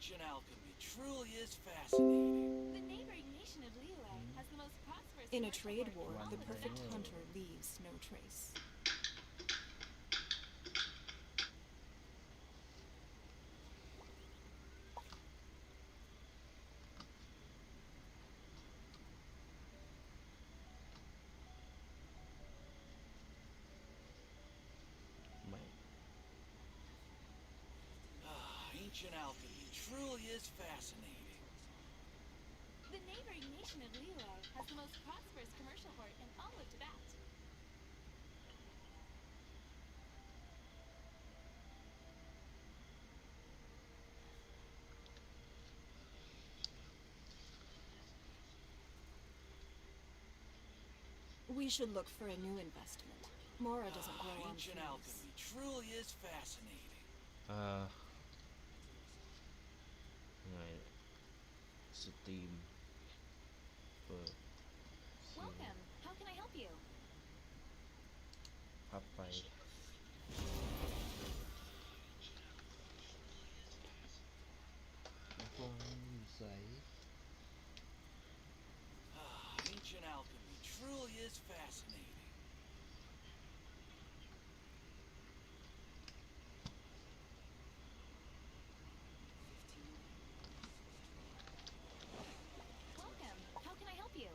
Ancient alchemy truly is fascinating. The neighboring nation of Liyue has the most prosperous. In a commercial trade port war, in all the of perfect Zhao. hunter leaves no trace. ไม่ Ancient alchemy truly is fascinating. The neighboring nation of Liyue has the most prosperous commercial port in all of Tibet. We should look for a new investment. Mora doesn't grow on Ancient trees. alchemy truly is fascinating. ไงสตรีมเปิด Welcome. How can I help you? พับไปฟองใส Ancient alchemy truly is fascinating. Welcome. How can I help you?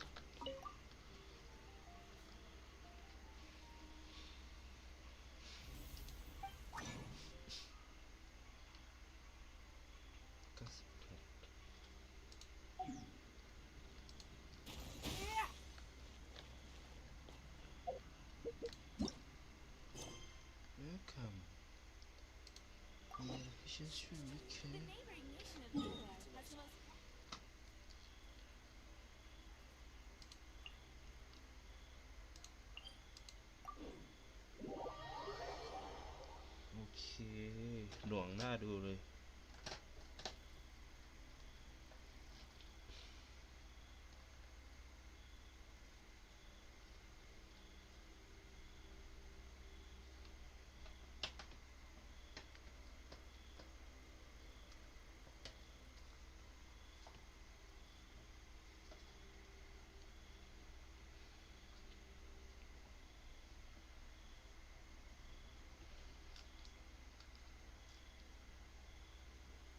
Welcome มีอะไรให้ฉันช่วยไหมคะ The neighboring nation of Liyue has the most. โอเคหน่วงหน้าดูเลย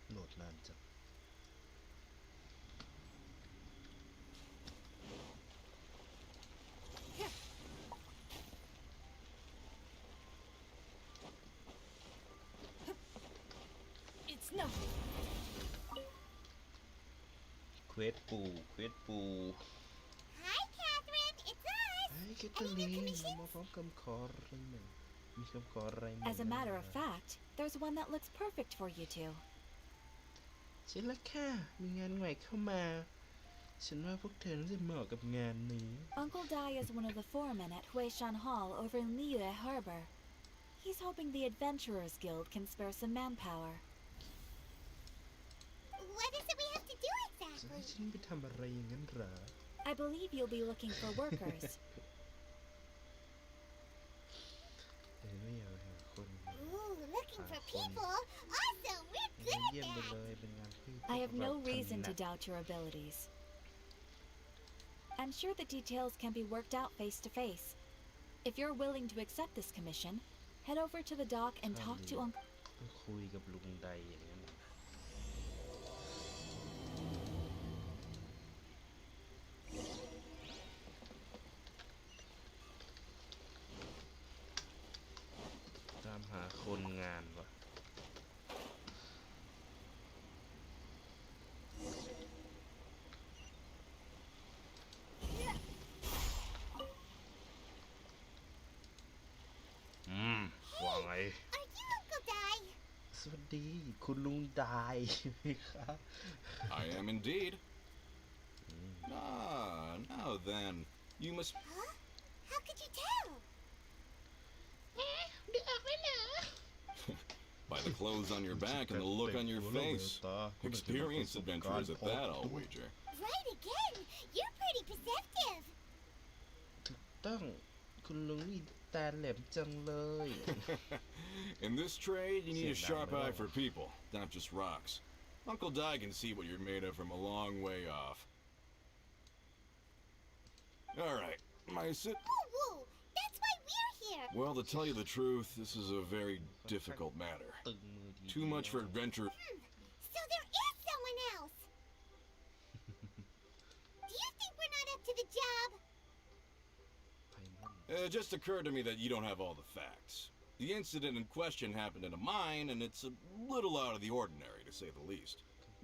โหลดนานจัง It's nothing. เควสปูเควสปู Hi, Catherine. It's us. ไอ้แคทเธอรีนเรามาพร้อมคำขออะไรไหมมีคำขออะไรไหม As a matter of fact, there's one that looks perfect for you two. ใช่แล้วค่ะมีงานใหม่เข้ามา ฉันว่าพวกเธอน่าจะเหมาะกับงานนี้ Uncle Dai is one of the foremen at Huishan Hall over in Liyue Harbor. He's hoping the Adventurers Guild can spare some manpower. What is it we have to do จะให้ exactly? ฉันไปทำอะไรอย่างนั้นเหรอ I believe you'll be looking for workers. ไม่อยากหาคน Ooh, looking for Ah, people. Awesome. We're เยี่ good ยม at ไปเล that. ยเป็นงานที่ I have no แบบ reason ถ to นัด doubt your abilities. I'm sure the details can be worked out face to face. If you're willing to accept this commission, head over to the dock and talk to Uncle. คุยกับลุงใดอย่างนั้นน่ะตามหาคนงานวะว่าไง Are you Uncle Dai? สวัสดี คุณลุงดายใช่ไหมครับ I am indeed. Now then, you must. Huh? How could you tell? By the clothes on your back and the look on your face. Experienced adventurers at that, I'll wager. Right again. You're pretty perceptive. ถูกต้องคุณลุงนี่ตาแหลมจังเลย In this trade, you need a Sit down, sharp eye no. for people, not just rocks. Uncle Di can see what you're made of from a long way off. Alright, my sit. Woo woo! That's why we're here! Well, to tell you the truth, this is a very difficult matter. ตึงมือที Too much for adventure. So there is someone else! Do you think we're not up to the job? ไพมอน It just occurred to me that you don't have all the facts. The incident in question happened in a mine, and it's a little out of the ordinary, to say the least.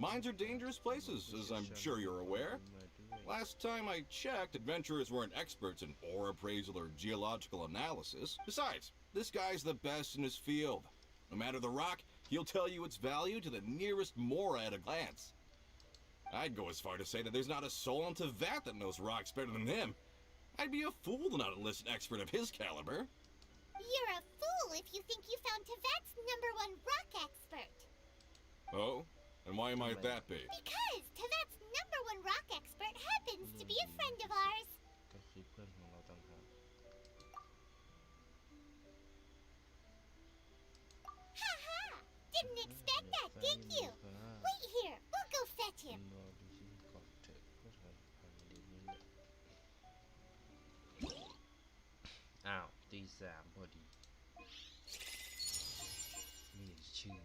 Mines are dangerous places, as I'm sure you're aware. มาด้วย Last time I checked, adventurers weren't experts in ore appraisal or geological analysis. Besides, this guy's the best in his field. No matter the rock, he'll tell you its value to the nearest mora at a glance. I'd go as far to say that there's not a soul on Tevat that knows rocks better than him. I'd be a fool to not enlist an expert of his caliber. You're a fool if you think you found Tevat's #1 rock expert. Oh? And why might that be? Because Tevat's #1 rock expert happens to be a friend of ours. ก็คือเพื่อนของเราต่างหาก Haha! Didn't expect that, did you? Wait here. We'll go fetch คุณ him. รอดูที่ก่อนเถอะเพื่อทำภายในเดือนนี้แหละอ้าวตีสามพอดีไม่อยากจะเชื่อ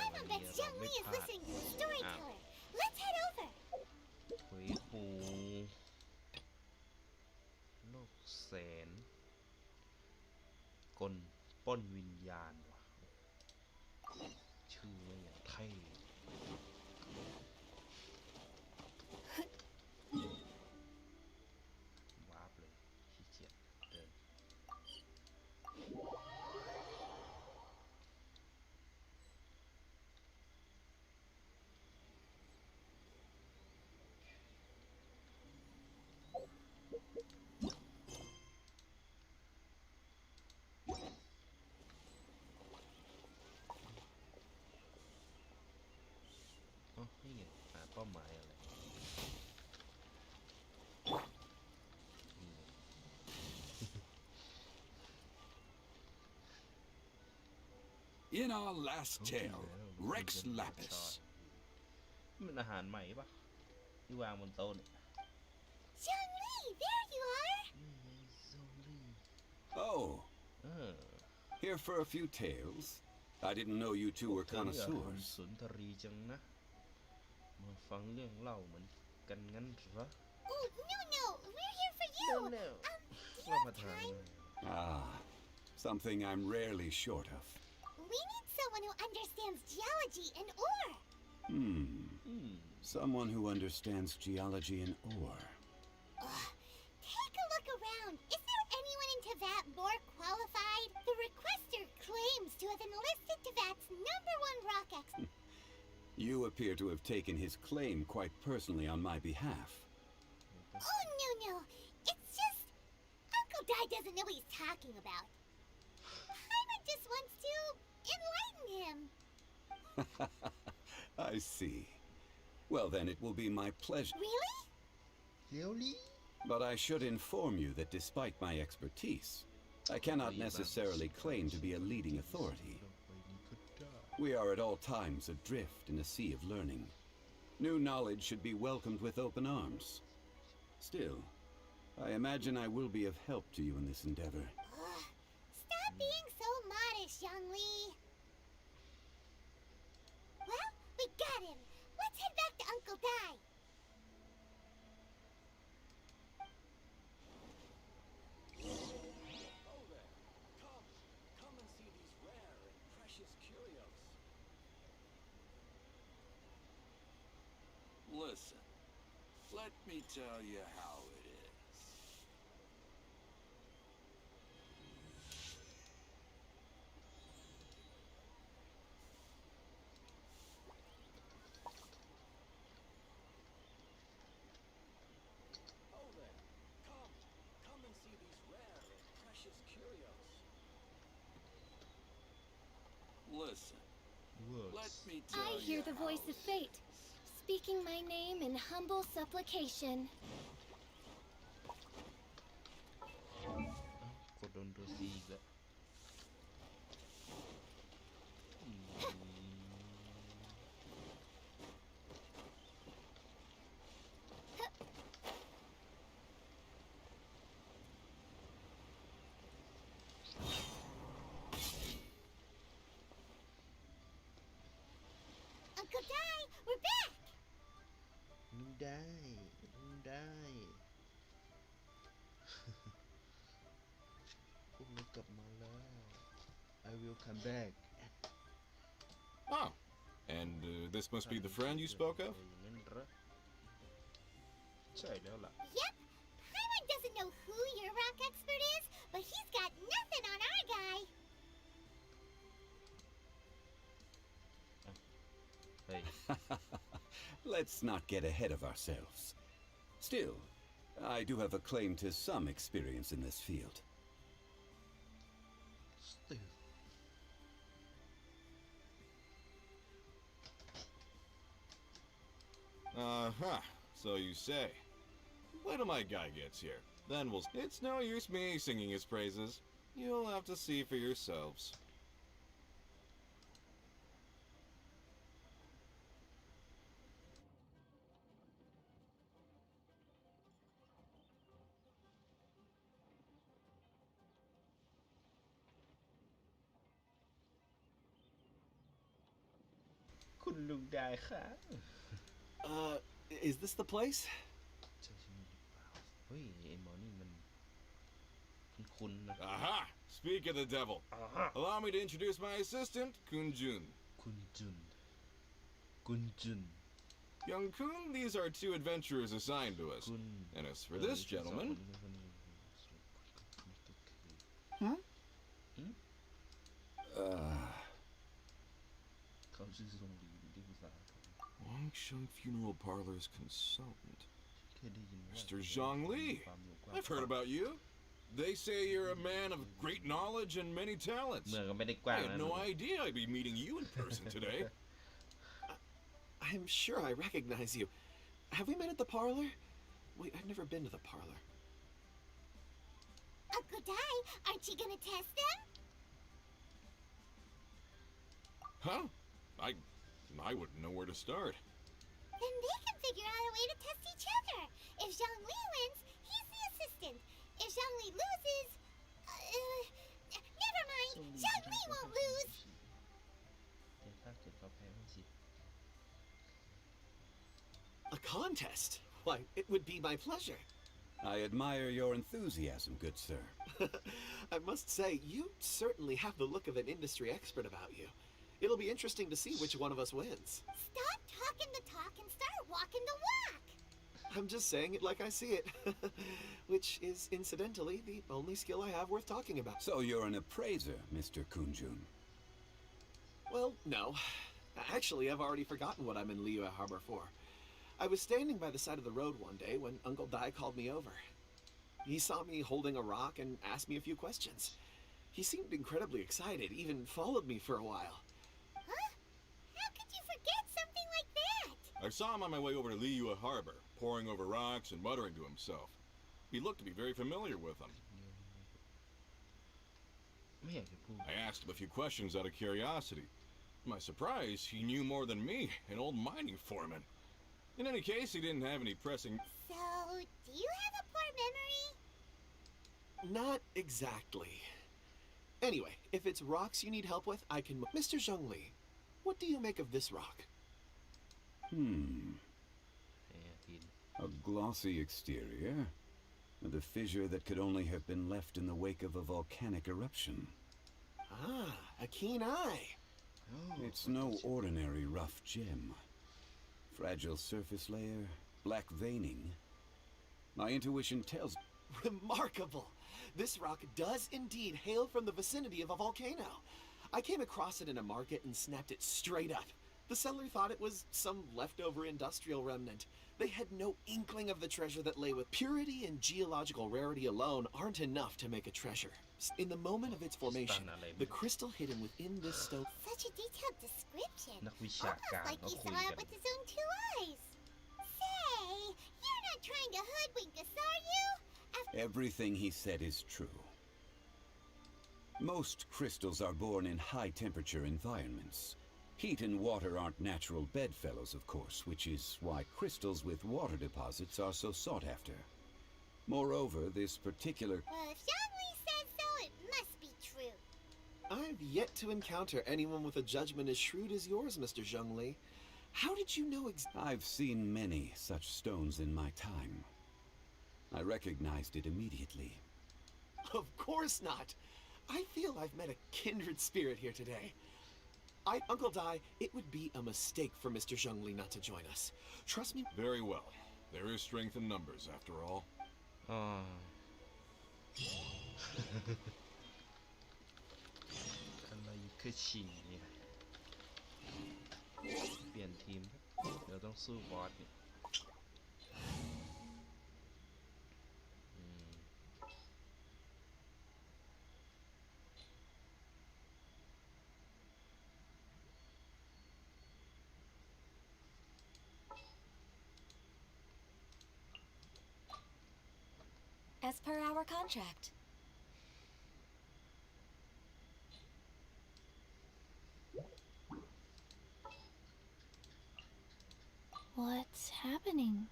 I bet Zhang Li is listening to the storyteller. Let's head over. เฮ้ยโหโลกแสนกลปล้นวิญญาณว่ะชื่อไม่อย่างเท่วาร์ปเลยขี้เกียจเดิน อ๋อนี่ไงหาเป้าหมายอะไรนี่ไง In our last tale, Rex Lapis. มันอาหารใหม่ปะที่วางบนโต๊ะเนี่ย Zhang Li, there you are. นี่ไงโซลี่ Oh, เออ here for a few tales. I didn't know you two were เธอนี่อาหาร connoisseurs. สุนทรีจังนะ มาฟังเรื่องเล่าเหมือนกันงั้นเหรอ Oh, no, we're here for you. เร็ว Do ๆ you รับ have ประทาน time? หน่อย Ah, something I'm rarely short of. We need someone who understands geology and ore. อืม Someone who understands geology and ore. Take a look around. Is there anyone in Tevat more qualified? The requester claims to have enlisted Tevat's #1 rock expert. You appear to have taken his claim quite personally on my behalf. Oh, no. It's just Uncle Dai doesn't know what he's talking about. Paimon just wants to enlighten him. I see. Well, then it will be my pleasure. Really? เลี้ยวลี่ But I should inform you that despite my expertise, I cannot necessarily claim to be a leading authority. ไปนี่ก็ได้ We are at all times adrift in a sea of learning. New knowledge should be welcomed with open arms. Still, I imagine I will be of help to you in this endeavor. Stop being so modest, Young Li. Well, we got him. Let's head back to Uncle Dai. Oh there. Come and see these rare and precious curios. Listen, let me tell you how it is. Oh there. Come and see these rare and precious curios. Listen, let me tell I you hear the how voice of it fate, is. speaking my name in humble supplication. กดโดนตัวซีอีกแล้ว Uncle Dai, we're back! ลุงได้ลุงได้ พวกเรากลับมาแล้ว I will come back Oh, and this must be the friend you spoke of? อย่างนั้นเหรอใช่แล้วล่ะ Yep, Paimon doesn't know who your rock expert is, but he's got nothing on our guy. เฮ้ย Let's not get ahead of ourselves. Still, I do have a claim to some experience in this field. still Uh-huh, so you say. Wait till my guy gets here. Then we'll... It's no use me singing his praises. You'll have to see for yourselves. คุณลุงได้ค่ะ Is this the place? ใช่ที่นี่หรือเปล่าเฮ้ยไอ้หมอนี่มันคุ้นๆนะ Aha! Speak of the devil. Allow me to introduce my assistant, Kunjun. คุณจุนกุนจุน Young Kun, these are two adventurers assigned to us. คุณ And as for this gentleman, Hmm? เขาชื่อทรงดีที่ภาษา Wangsheng Funeral Parlor's consultant, เคยได้ยินว่า Mr. Zhang Li. I've heard about you. They say you're a man of great knowledge and many talents. เมืองก็ไม่ได้กว้าง I had นะ no idea I'd be meeting you in person today. I'm sure I recognize you. Have we met at the parlor? Wait, I've never been to the parlor. Uncle Dai, aren't you gonna test them? Huh? I wouldn't know where to start. Then they can figure out a way to test each other. If Zhang Li wins, he's the assistant. If Zhang Li loses... never mind. Zhang Li won't lose. แต่ถ้าเกิดเขาแพ้ไม่สิ A contest? Why, it would be my pleasure. I admire your enthusiasm, good sir. I must say, you certainly have the look of an industry expert about you. It'll be interesting to see which one of us wins. Stop talking the talk and start walking the walk. I'm just saying it like I see it. Which is, incidentally, the only skill I have worth talking about. So you're an appraiser, Mr. Kunjun. Well, no. Actually, I've already forgotten what I'm in Liyue Harbor for. I was standing by the side of the road one day when Uncle Dai called me over. He saw me holding a rock and asked me a few questions. He seemed incredibly excited, even followed me for a while. Huh? How could you forget something like that? I saw him on my way over to Liyue Harbor, poring over rocks and muttering to himself. He looked to be very familiar with them. ไม่อยากจะพูด I asked him a few questions out of curiosity. To my surprise, he knew more than me, an old mining foreman. In any case, he didn't have any pressing... So, do you have a poor memory? Not exactly. Anyway, if it's rocks you need help with, I can... Mr. Zhang Li, what do you make of this rock? แพ้ทีน A glossy exterior, and a fissure that could only have been left in the wake of a volcanic eruption. Ah, a keen eye. It's no ordinary rough gem. Fragile surface layer, black veining. My intuition tells... Remarkable. This rock does indeed hail from the vicinity of a volcano. I came across it in a market and snapped it straight up. The seller thought it was some leftover industrial remnant. They had no inkling of the treasure that lay with. Purity and geological rarity alone aren't enough to make a treasure. In the moment of its formation, the crystal hidden within this stone... Such a detailed description. นักวิชา Almost การ like เขา he คุย saw กั it น with his own two eyes. Say, you're not trying to hoodwink us, are you? Everything he said is true. Most crystals are born in high-temperature environments. Heat and water aren't natural bedfellows, of course, which is why crystals with water deposits are so sought after. Moreover, this particular... Well, if Zhang Li says so, it must be true. I've yet to encounter anyone with a judgment as shrewd as yours, Mr. Zheng Li. How did you know I've seen many such stones in my time. I recognized it immediately. Of course not. I feel I've met a kindred spirit here today. Uncle Dai, it would be a mistake for Mr. Zhongli not to join us. Trust me. Very well. There is strength in numbers, after all. อ๋อ อะไรคือฉี่เนี่ยเปลี่ยนทีมครับเดี๋ยวต้องสู้บอสเนี่ยอืม As per our contract. What's happening?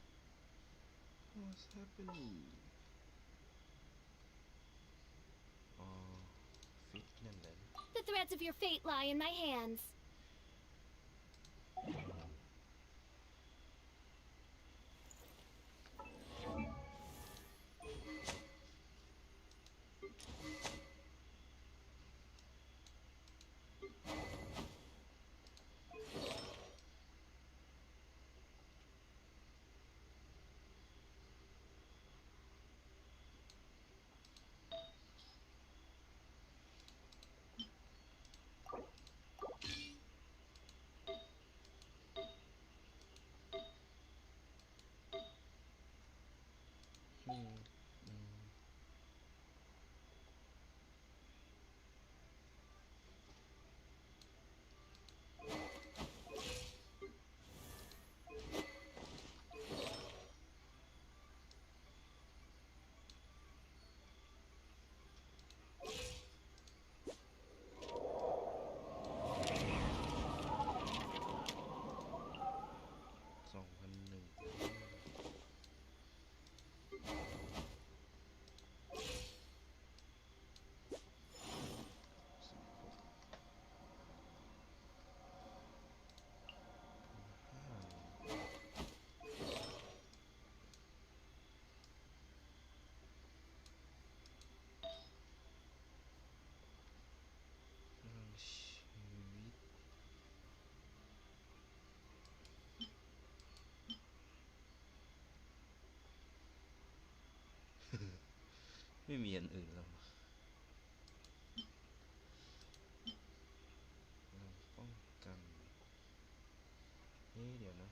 What's happening อ๋อฟิตนั่นแหละ The threads of your fate lie in my hands.ไม่มีอันอื่นแล้วเราป้องกันเดี๋ยวนะ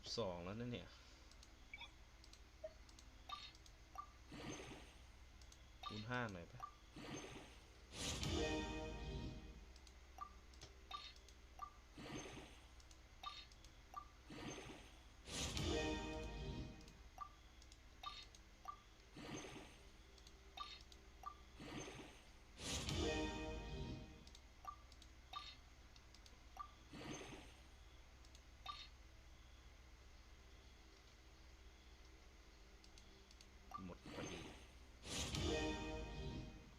12 แล้วนะเนี่ยคูณ 5 หน่อยปะหมดพอดี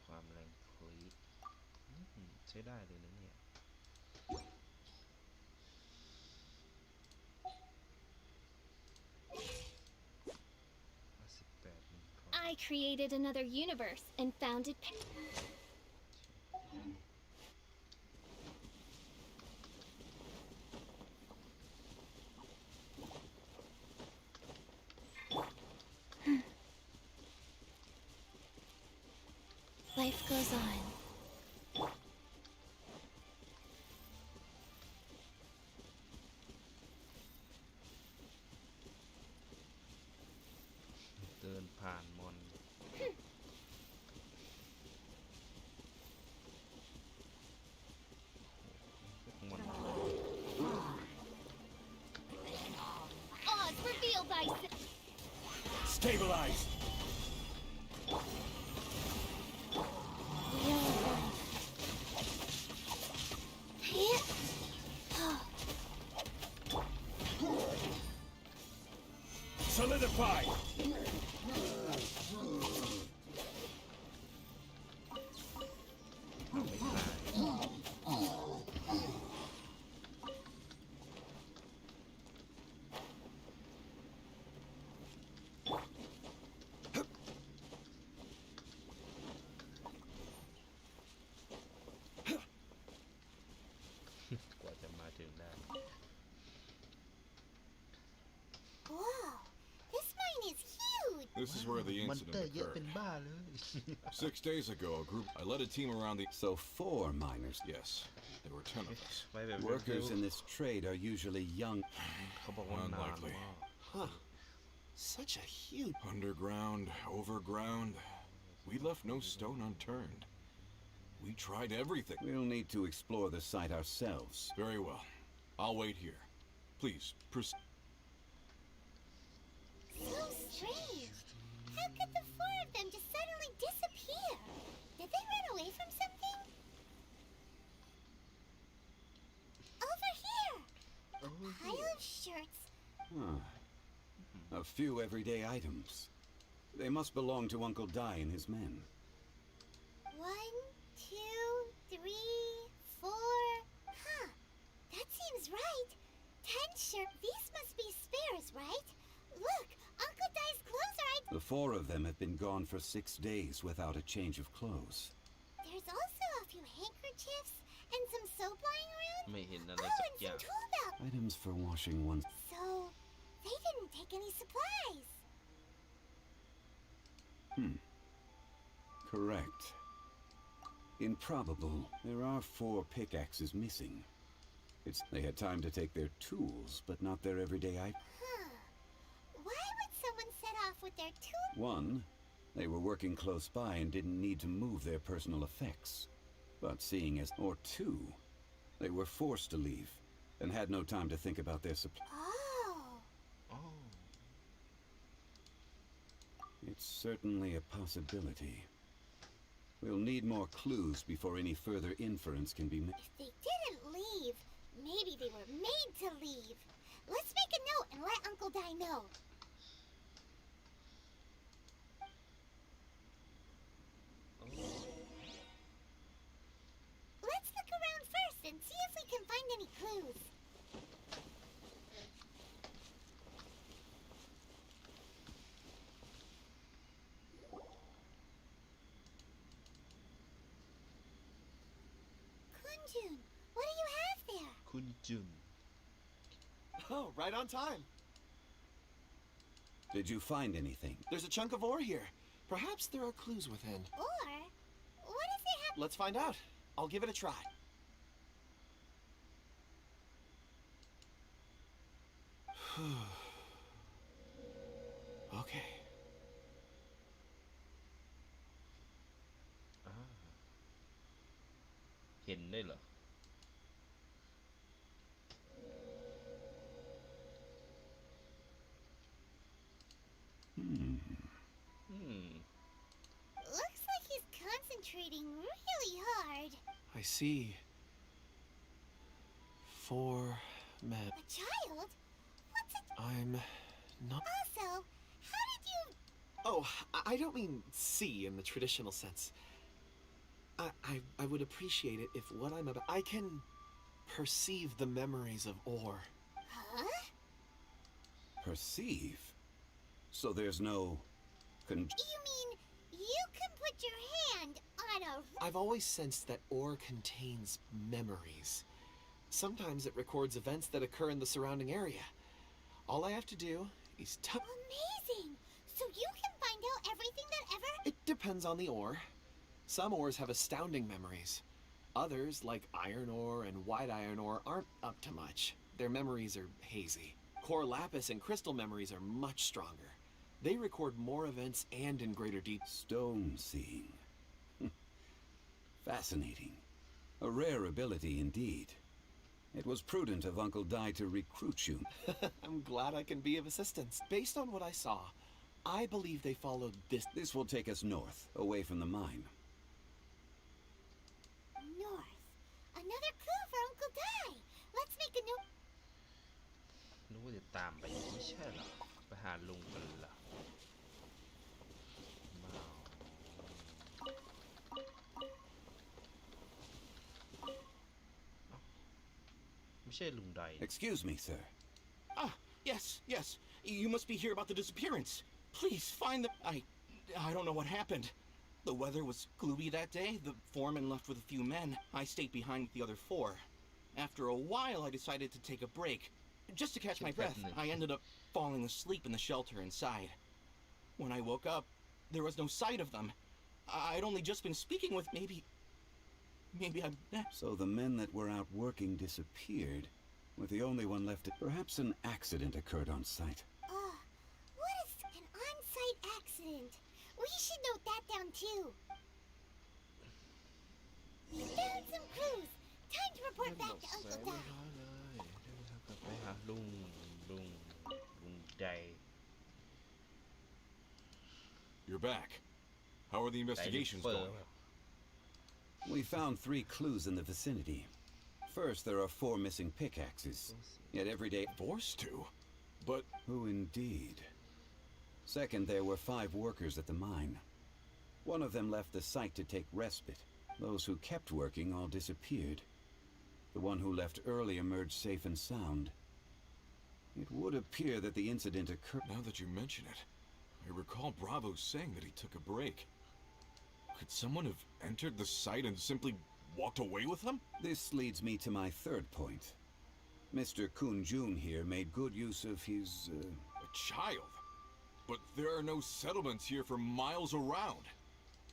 ความแรงคลีดใช้ได้เลยนะเนี่ย I created another universe and founded. Life goes on. เดินผ่านมอนมอน Odds revealed by. Stabilize! Solidify! ทำไม่ตายกว่าจะมาถึงได้ Whoa, this mine is huge. This is where the มอนเตอ incident ร์เยอะเป็น occurred. บ้าเลย 6 days ago, I led a team around the. So 4 miners. Yes, there were 10 of us. ไปแบบ Workers in this trade are usually young. เขาบอกว่านาน Unlikely. มาก Huh. Such a huge... Underground, overground. We left no stone unturned. We tried everything. We'll need to explore the site ourselves. Very well. I'll wait here. Please, proceed. So strange. How could the 4 of them just suddenly disappear? Did they run away from something? Over here! A pile of shirts. Huh. A few everyday items. They must belong to Uncle Dai and his men. 1, 2, 3, 4. Huh. That seems right. 10 shirts. These must be spares, right? Look, Uncle Dai's clothes are... The 4 of them have been gone for 6 days without a change of clothes. There's also a few handkerchiefs and some soap lying around. ไม่เห็นอะไร Oh, สัก and อย่า some ง tool belt. Items for washing one's... So, they didn't take any supplies. Correct. Improbable. There are 4 pickaxes missing. They had time to take their tools, but not their everyday items. Huh. Why would someone set off with their tool? 1, they were working close by and didn't need to move their personal effects. But seeing as... Or 2, they were forced to leave and had no time to think about their supply. Oh. อ๋อ It's certainly a possibility. We'll need more clues before any further inference can be made. If they didn't leave, maybe they were made to leave. Let's make a note and let Uncle Dai know. Let's look around first and see if we can find any clues. Kunjun, what do you have there? คุณจุน Oh, right on time. Did you find anything? There's a chunk of ore here. Perhaps there are clues within. Or, what does it have? Let's find out. I'll give it a try. ได้เหรออืม Looks like he's concentrating really hard. I see. 4 men. A child? What's it? I'm not. Also, how did you... Oh, I don't mean see in the traditional sense. I would appreciate it if what I'm about. I can perceive the memories of ore. Huh? Perceive? So there's no... You mean you can put your hand on a... I've always sensed that ore contains memories. Sometimes it records events that occur in the surrounding area. All I have to do is Amazing! So you can find out everything that ever... It depends on the ore. Some ores have astounding memories. Others, like iron ore and white iron ore, aren't up to much. Their memories are hazy. Core lapis and crystal memories are much stronger. They record more events and in greater detail. Stone seeing. Fascinating. A rare ability indeed. It was prudent of Uncle Dai to recruit you. I'm glad I can be of assistance. Based on what I saw, I believe they followed this. This will take us north, away from the mine. North. Another clue for Uncle Dai. Let's make a note. นึกว่าจะตามไปไม่ใช่เหรอไปหาลุงกันเหรอมาไม่ใช่ลุงใด Excuse me, sir. Ah, yes, yes. You must be here about the disappearance. Please find the... I don't know what happened. The weather was gloomy that day. The foreman left with a few men. I stayed behind with the other 4. After a while, I decided to take a break. Just to catch my breath, I ended up falling asleep in the shelter inside. When I woke up, there was no sight of them. I'd only just been speaking with... Maybe I'm... So the men that were out working disappeared, with the only one left. Perhaps an accident occurred on site. What is an on-site accident? We should note that down too. We found some clues. Time to report back to Uncle Dai. ไปหาลุงใด You're back. How are the investigations going? We found 3 clues in the vicinity. First, there are 4 missing pickaxes. Yet every day... Forced to? But... Who indeed? Second, there were 5 workers at the mine. One of them left the site to take respite. Those who kept working all disappeared. The one who left early emerged safe and sound. It would appear that the incident occurred... Now that you mention it, I recall Bravo saying that he took a break. Could someone have entered the site and simply walked away with them? This leads me to my third point. Mr. Kun Jun here made good use of his... A child? But there are no settlements here for miles around.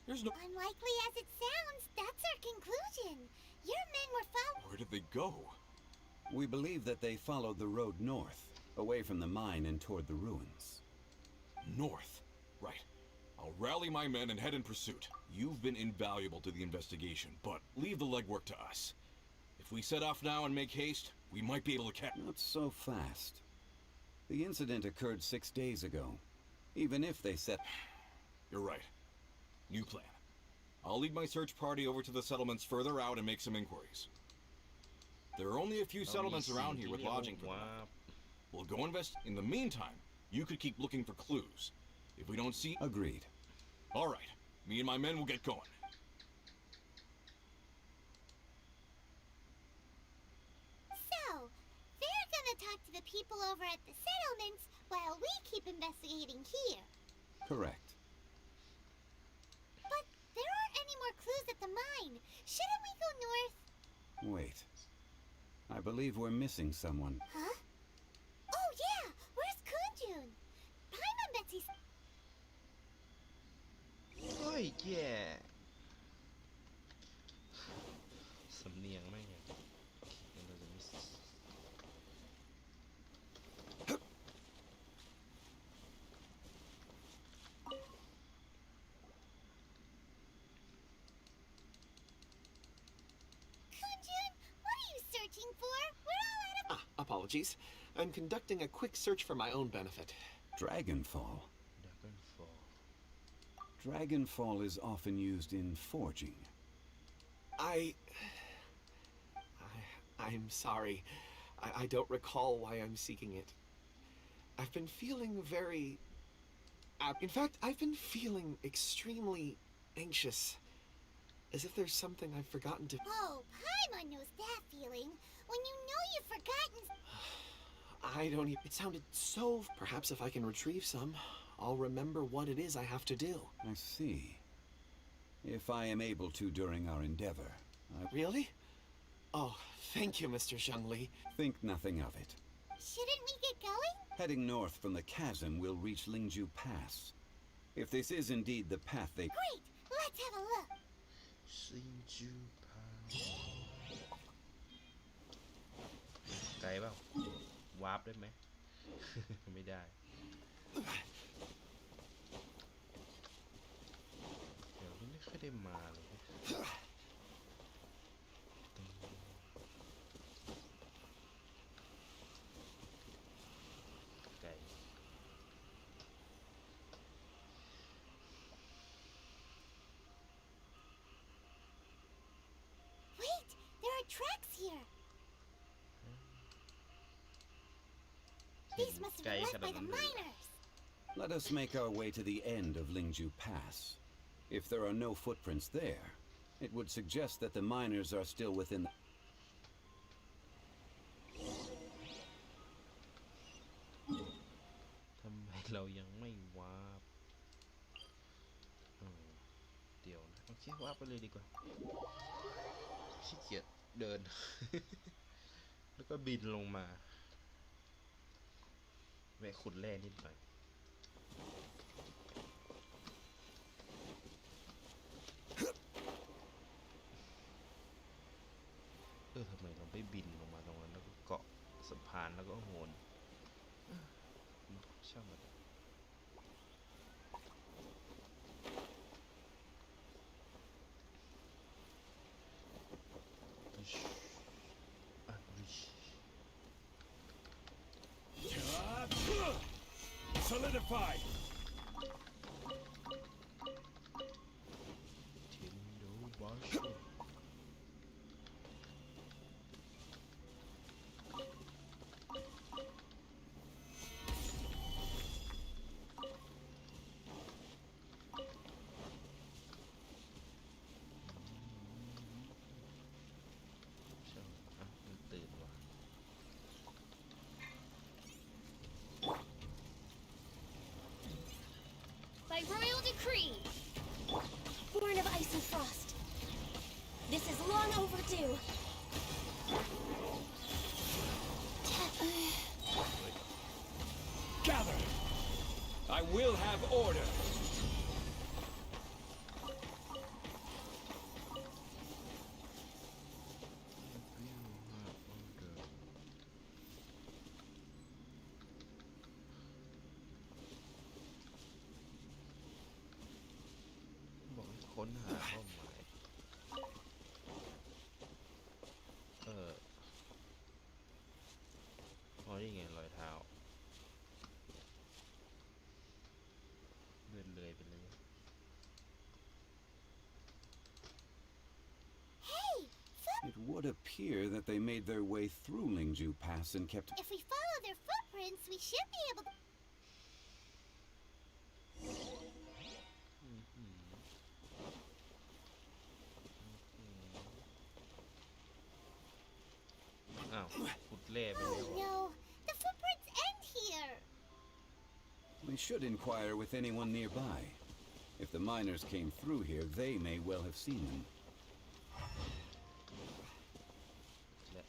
There's no... Unlikely as it sounds, that's our conclusion. Your men were found... Where did they go? We believe that they followed the road north, away from the mine and toward the ruins. North. Right. I'll rally my men and head in pursuit. You've been invaluable to the investigation, but leave the legwork to us. If we set off now and make haste, we might be able to catch... Not so fast. The incident occurred 6 days ago. Even if they set... You're right. New plan. I'll lead my search party over to the settlements further out and make some inquiries. There are only a few settlements around here with lodging for them. We'll go invest. In the meantime, you could keep looking for clues. If we don't see... Agreed. All right. Me and my men will get going. So, they're gonna talk to the people over at the settlements while we keep investigating here. Correct. But there aren't any more clues at the mine. Shouldn't we go north? Wait. I believe we're missing someone. Huh? Oh yeah! Where's Kunjun? Paimon Betsy's... โอ้ยแย่สำเนียงไม่ไงเราจะไม่ looking for? We're all out of... Apologies. I'm conducting a quick search for my own benefit. Dragonfall. Dragonfall is often used in forging. I'm sorry. I don't recall why I'm seeking it. I've been feeling very... In fact, I've been feeling extremely anxious. As if there's something I've forgotten to... Oh, Paimon knows that feeling. When you know you've forgotten... I don't even... It sounded so... Perhaps if I can retrieve some, I'll remember what it is I have to do. I see. If I am able to during our endeavor, Really? Oh, thank you, Mr. Zhengli. think nothing of it. Shouldn't we get going? Heading north from the chasm will reach Lingju Pass. If this is indeed the path they... Great! Let's have a look. ซิงจูพาไกลเปล่าวาร์ปได้ไหม ไม่ได้ เดี๋ยวนี้ไม่ค่อยได้มาเลย ไกล Wait! There are tracks here. These must have been left by the miners. Let us make our way to the end of Lingju Pass. If there are no footprints there, it would suggest that the miners are still within the... ทำไมเรายังไม่วาร์ปเดี๋ยวนะ โอเควาร์ปไปเลยดีกว่าขี้เกียจเดิน แล้วก็บินลงมาแวะขุดแร่นิดหน่อยทำไมเราไม่บินลงมาตรงนั้นแล้วก็เกาะสะพานแล้วก็โหนช่างมันSolidify! เทนโดบอชมันตื่นว่ะ By royal decree! Born of ice and frost. This is long overdue. Gather! I will have order! บอกให้ค้นหาเป้าหมายอ๋อนี่ไงรอยเท้าเลื่อนเลยไปเลย Hey! It would appear that they made their way through Lingju Pass and kept... If we follow their footprints, we should be able to... อ้าวขุดแร่ไปแล้ว Oh no! The footprints end here! We should inquire with anyone nearby. If the miners came through here, they may well have seen them. และ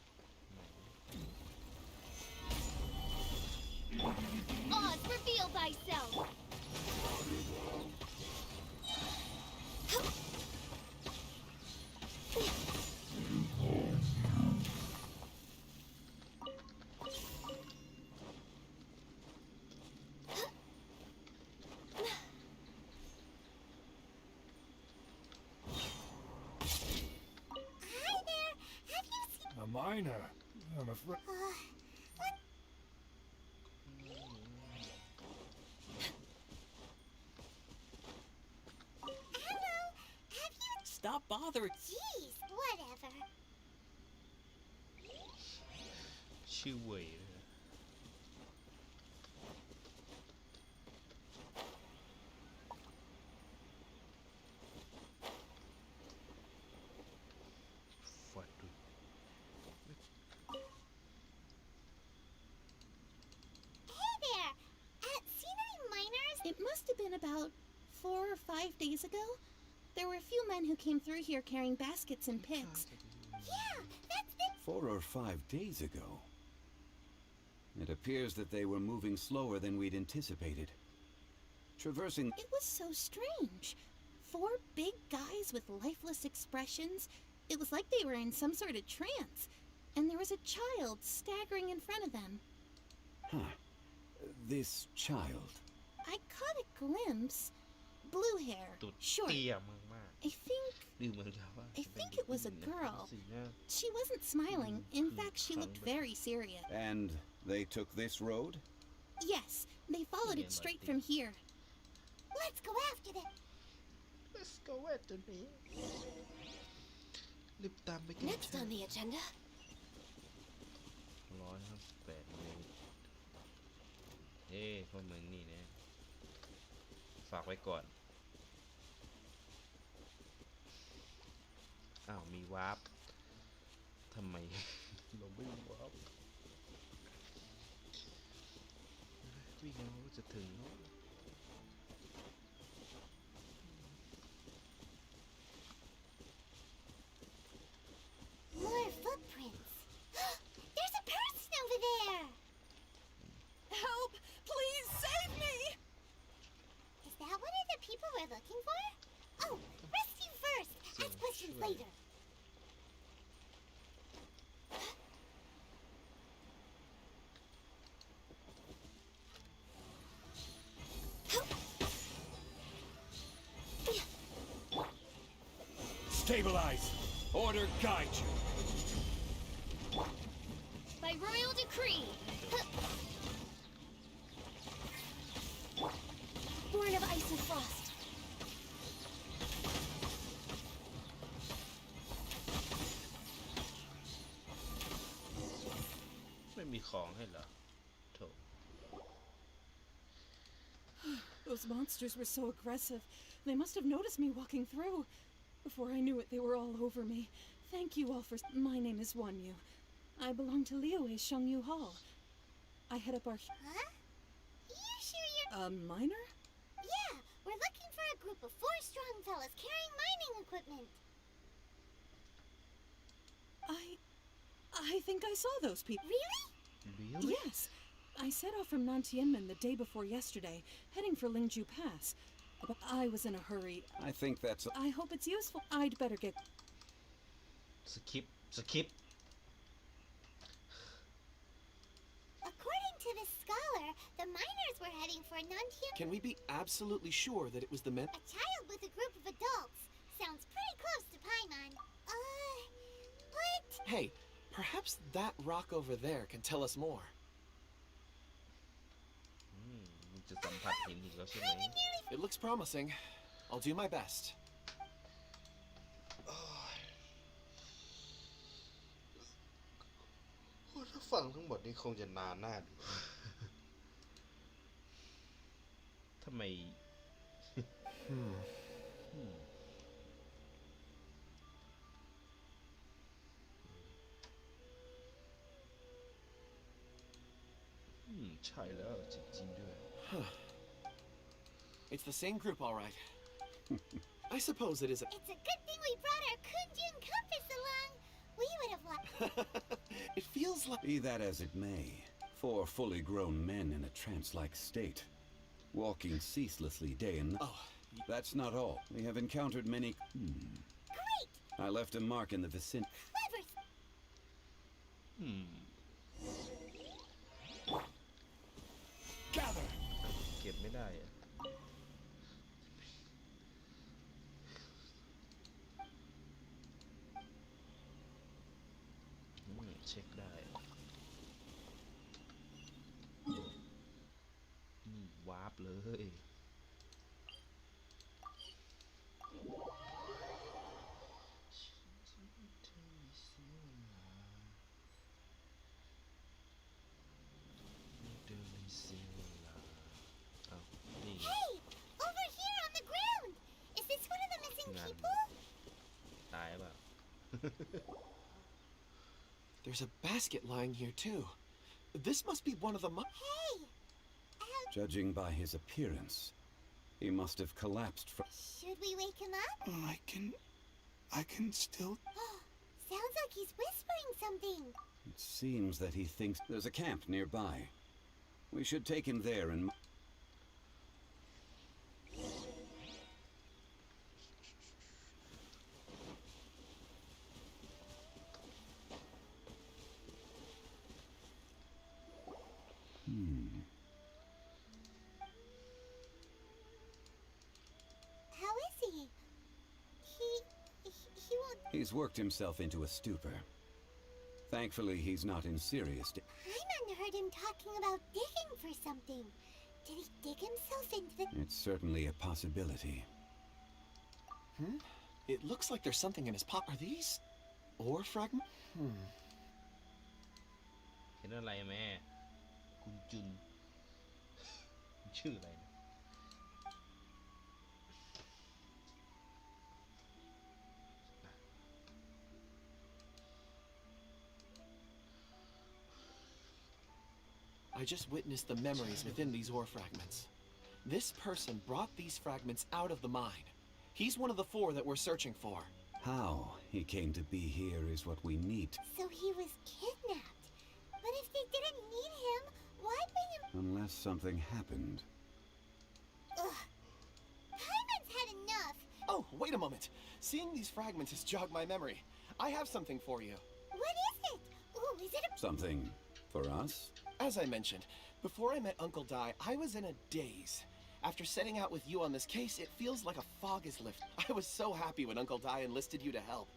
Oz, reveal thyself! Hi there! Have you seen... A miner. I'm afraid. Hello, have you... Stop bothering. Jeez, whatever. ชื่อเว่ยเลย ฟัดดู Hey there, seen any miners? It must have been about 4 or 5 days ago. There were a few men who came through here carrying baskets and picks. Yeah, that's been... 4 or 5 days ago. It appears that they were moving slower than we'd anticipated. Traversing... It was so strange. 4 big guys with lifeless expressions. It was like they were in some sort of trance. And there was a child staggering in front of them. Huh. This child. I caught a glimpse. Blue hair, ตุ๊ด short. เตี้ยมาก I think ๆดูเหมือนกับว่า I think it was a girl. สีหน้า she wasn't smiling. In fact, she looked very serious. And they took this road? Yes, they followed it straight from here. Let's go after them. Let's go at the me รีบตามไปกัน Next on the agenda. 158 เมตรพวกมึงนี่นะฝากไว้ก่อน อ้าว มีวาร์ปทำไม เราไม่วาร์ปวิ่งแล้วจะถึงเนอะ More footprints. There's a person over there. Help! Please save me! Is that one of the people we're looking for? Oh, rescue first. Ask questions later. Stabilize. Order guide you. By royal decree. Born of ice and frost. ไม่มีของให้เหรอโถ Those monsters were so aggressive. They must have noticed me walking through. Before I knew it, they were all over me. Thank you all for... My name is Wanyu. I belong to Liyue Shangyu Hall. I head up our... Huh? You sure you're... A miner? Yeah, we're looking for a group of 4 strong fellas carrying mining equipment. I think I saw those people. Really? Really? Yes. I set off from Nantianmen the day before yesterday, heading for Lingju Pass. But I was in a hurry. I think that's... I hope it's useful. I'd better get... สคริปต์ According to this scholar, the miners were heading for Nantian... Can we be absolutely sure that it was the men? A child with a group of adults. Sounds pretty close to Paimon. But... Hey, perhaps that rock over there can tell us more. มันจะสัมผัสหินอีกแล้วใช่ไหม It looks promising. I'll do my best. ถ้าฟังทั้งหมดนี้คงจะนานน่าดู ทำไม ใช่แล้วจริงๆด้วย It's the same group, all right. I suppose it isn't. It's a good thing we brought our Kunjun compass along. We would have lost... It feels like... Be that as it may, 4 fully grown men in a trance-like state, walking ceaselessly day and night. Oh, That's not all. We have encountered many... Great! I left a mark in the vicinity. Clever! เก็บไม่ได้อะเช็คได้ เลย Hey! Over here on the ground! Is this one of the missing people? ตายเปล่า There's a basket lying here too. This must be one of the Hey! Judging by his appearance, he must have collapsed from. Should we wake him up? I can still. Sounds like he's whispering something. It seems that he thinks there's a camp nearby. We should take him there and. How is he? He won't. He's worked himself into a stupor. Thankfully, he's not in serious. Hyman heard him talking about digging for something. Did he dig himself into the. It's certainly a possibility. It looks like there's something in his pot. Are these ore fragments? เห็นอะไรแม่ คุณจุน ชื่ออะไรนะ I just witnessed the memories within these ore fragments. This person brought these fragments out of the mine. He's one of the 4 that we're searching for. How he came to be here is what we need. So he was kidnapped. But if they didn't need him, why bring him? Unless something happened. Ugh. Hyman's had enough. Oh, wait a moment. Seeing these fragments has jogged my memory. I have something for you. What is it? Ooh, is it a. Something for us? As I mentioned, before I met Uncle Dai, I was in a daze. After setting out with you on this case, it feels like a fog is lifted. I was so happy when Uncle Dai enlisted you to help.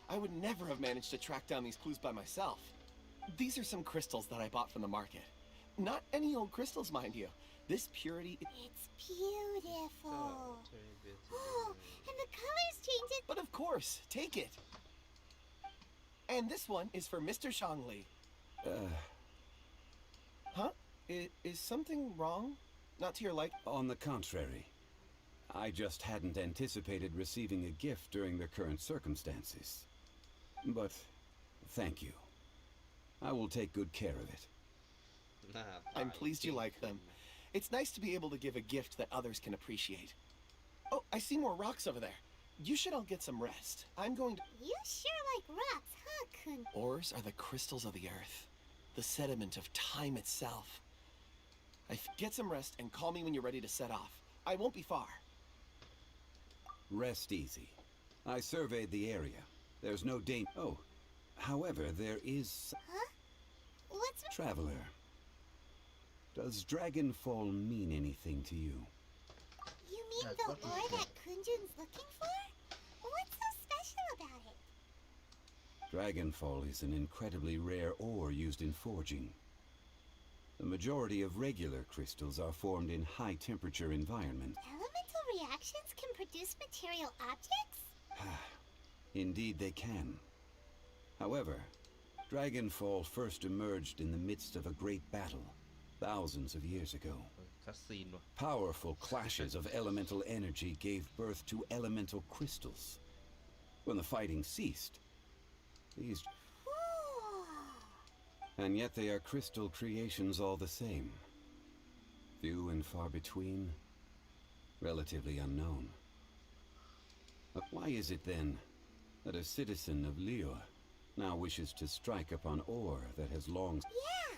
I would never have managed to track down these clues by myself. These are some crystals that I bought from the market. Not any old crystals, mind you. This purity... It's beautiful. Oh, and the colors change it. But of course, take it. And this one is for Mr. Shangli. Huh? Is something wrong? Not to your like? On the contrary. I just hadn't anticipated receiving a gift during the current circumstances. But thank you. I will take good care of it. หน้าตา I'm pleased you like them. It's nice to be able to give a gift that others can appreciate. Oh, I see more rocks over there. You should all get some rest. I'm going to... You sure like rocks, huh, Kun? Ores are the crystals of the earth, the sediment of time itself. Get some rest and call me when you're ready to set off. I won't be far. Rest easy. I surveyed the area. There's no danger. Oh, however, there is... Huh? What's... Traveler. Does Dragonfall mean anything to you? You mean That's the what he ore said. that Kunjun's looking for? What's so special about it? Dragonfall is an incredibly rare ore used in forging. The majority of regular crystals are formed in high-temperature environments. Elemental reactions can produce material objects? Indeed they can. However, Dragonfall first emerged in the midst of a great battle, thousands of years ago. คัสซีนว่ะ Powerful clashes of elemental energy gave birth to elemental crystals. When the fighting ceased, these... And yet they are crystal creations all the same. Few and far between, relatively unknown. But why is it then that a citizen of Liyue now wishes to strike upon ore that has long... Yeah,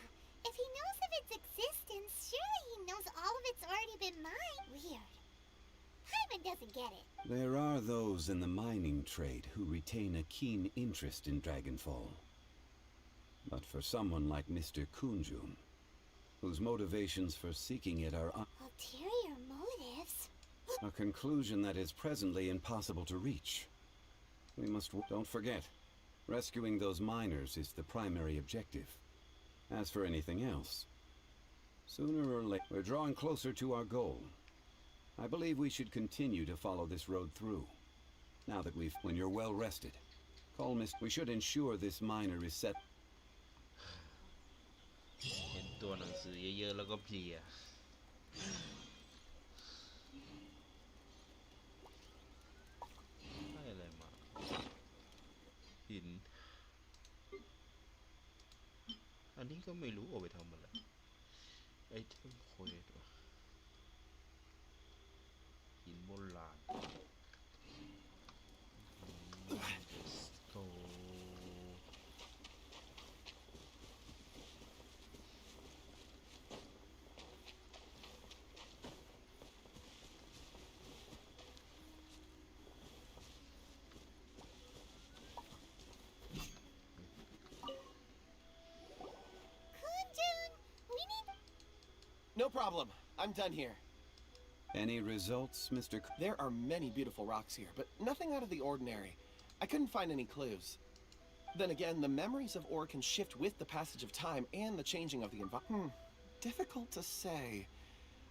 if he knows of its existence, surely he knows all of it's already been mined. Weird. Hyman doesn't get it. There are those in the mining trade who retain a keen interest in Dragonfall. But for someone like Mr. Kunjun, whose motivations for seeking it are Ulterior motives? a conclusion that is presently impossible to reach. We must... Don't forget, rescuing those miners is the primary objective. As for anything else, Sooner or later, we're drawing closer to our goal. I believe we should continue to follow this road through. Now that when you're well rested, call Miss. We should ensure this miner is set. เห็นตัวหนังสือเยอะๆแล้วก็เพลียได้อะไรมาหินอันนี้ก็ไม่รู้เอาไปทำอะไรไอเทมโคเดวะหินโบราณโตNo problem. I'm done here. Any results, Mr. There are many beautiful rocks here, but nothing out of the ordinary. I couldn't find any clues. Then again, the memories of ore can shift with the passage of time and the changing of the environment. Difficult to say.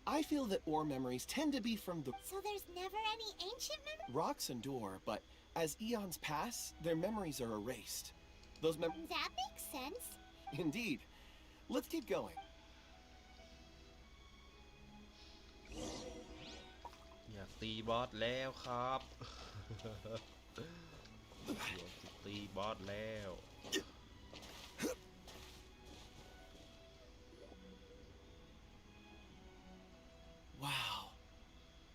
I feel that ore memories tend to be from the... So there's never any ancient memories? Rocks endure, but as eons pass, their memories are erased. Those memories... That makes sense. Indeed. Let's keep going. อยากตีบอสแล้วครับอยากจะตีบอสแล้ว Wow.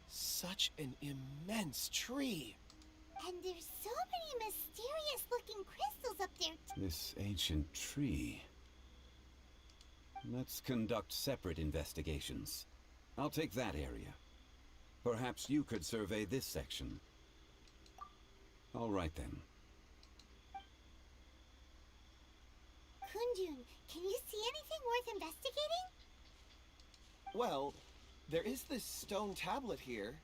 Such an immense tree. And there's so many mysterious looking crystals up there. This ancient tree. Let's conduct separate investigations. I'll take that area. Perhaps you could survey this section. All right then. Kunjun, can you see anything worth investigating? Well, there is this stone tablet here.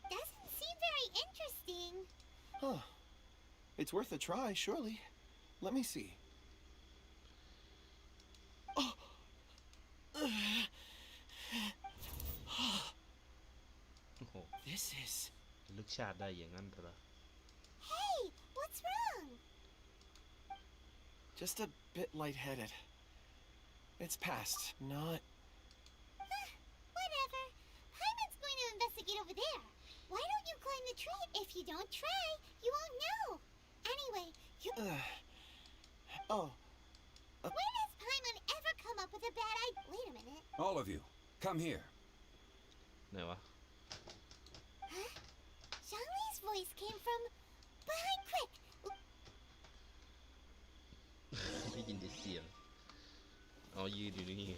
Doesn't seem very interesting. Huh. It's worth a try, surely. Let me see. Oh! โอ้โห This is... ลึกชาติได้อย่างนั้นเหรอ Hey, what's wrong? just a bit lightheaded. It's past, not... Whatever. Paimon's going to investigate over there. Why don't you climb the tree? If you don't try, you won't know. Anyway, you... Oh. When has Paimon ever come up with a bad idea? Wait a minute. All of you, come here. ไหนวะ Huh? Zhongli's voice came from behind. Quick! ได้ยินแต่เสียงเอายืนอยู่นี่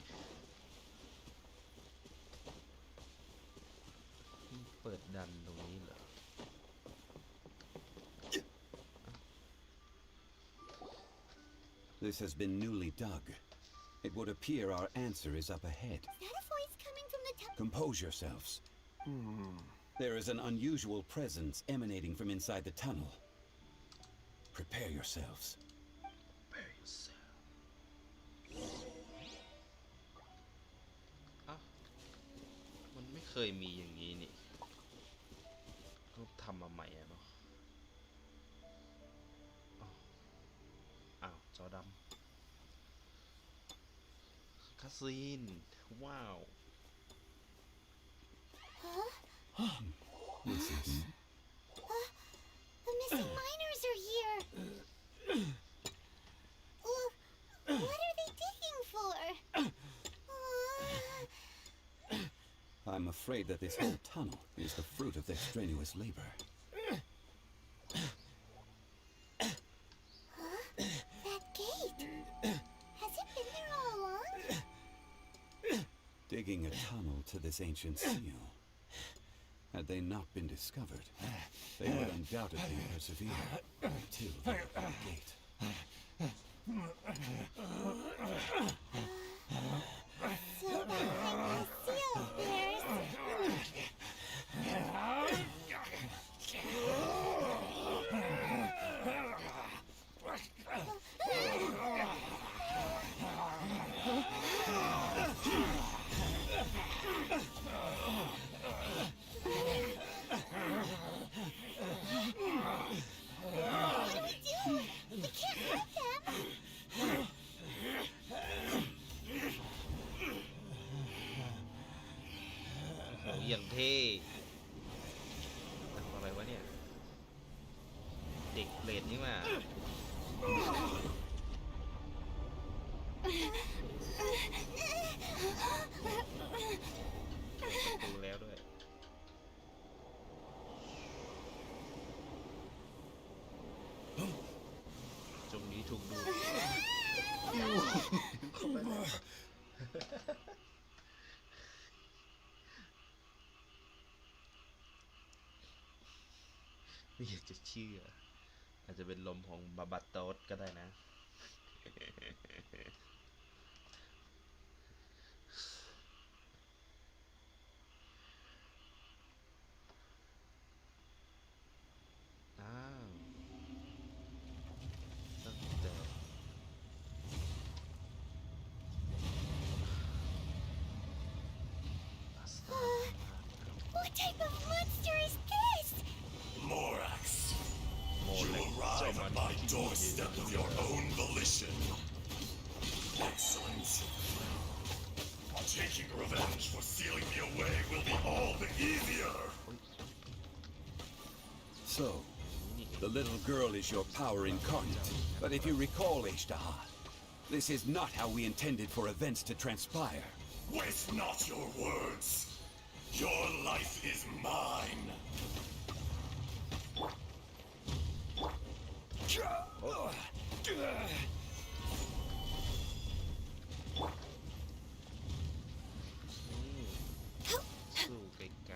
เปิดดันตรงนี้เหรอ This has been newly dug. It would appear our answer is up ahead. Is that a voice coming from the top? Compose yourselves. There is an unusual presence emanating from inside the tunnel. Prepare yourselves. Prepare yourself อ่ะมันไม่เคยมีอย่างนี้นี่ต้องทำมาใหม่อะเนาะอ้าวจอดำคาซีนว้าว Huh? This is... The missing miners are here. What are they digging for? I'm afraid that this whole tunnel is the fruit of their strenuous labor. That gate. Has it been there all along? Digging a tunnel to this ancient seal. Had they not been discovered, they would undoubtedly persevere until they open the gate. So behind the seal, there's... น่ะดูแล้วด้วยจงนี้ถูกดูเข้าไปแล้วไม่อยากจะเชื่ออาจจะเป็นลมของบาบาโตสก็ได้นะอ้าวตั้งแต่ What type of monster is this? Morax, you Morax, arrive at my someone doorstep of your own volition. Excellent. Taking revenge for sealing me away will be all the easier. So, the little girl is your power incarnate. But if you recall, Ishtaha, this is not how we intended for events to transpire. Waste not your words. Your life is mine.สู้ไกล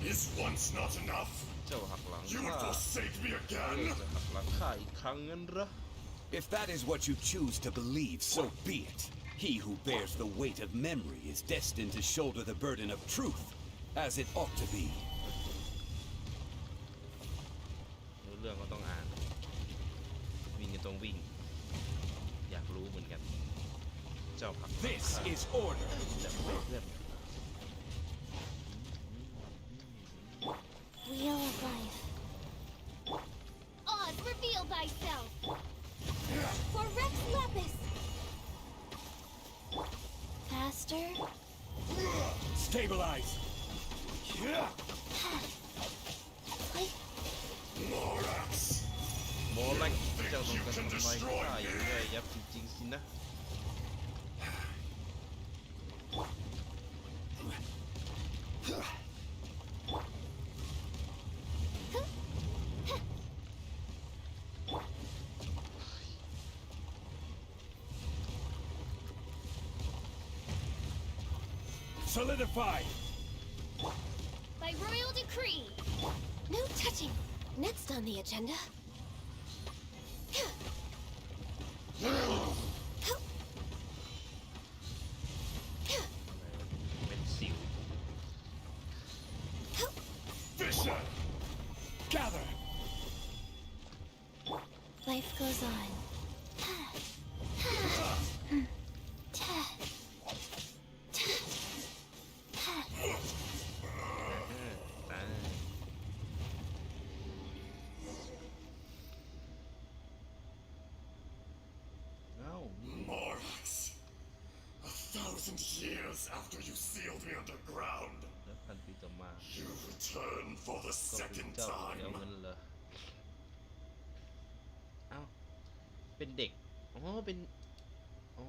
Is once not enough? ๆเจ้าหักหลัง You ข้า would forsake me เจ้า again? จะหักหลังข้าอีกครั้งงั้นเหรอ If that is what you choose to believe, so be it. He who bears the weight of memory is destined to shoulder the burden of truth, as it ought to be. เรื่องก็ต้องอ่านวิ่งก็ต้องวิ่งอยากรู้เหมือนกันเจ้าหักหลัง This ข้า is order. จะไม่เพื่อน Wheel of life. Oz, reveal thyself. For Rex Lapis. Faster. Stabilize. Wait. Morax, โมแลกเจ้าต้องการทำลายข้าอย่างแย่ยับจริงๆสินะ Solidify. By royal decree. No touching. Next on the agenda. เป็นสิว vision. Gather. Life goes on. Morax, 1,000 years after you sealed me underground, แล้วพันปีต่อมา you return for the ก็เป็น second เจ้าอีกแล้ว time. งั้นเหรอเอ้าเป็นเด็กอ๋อเป็นอ๋อ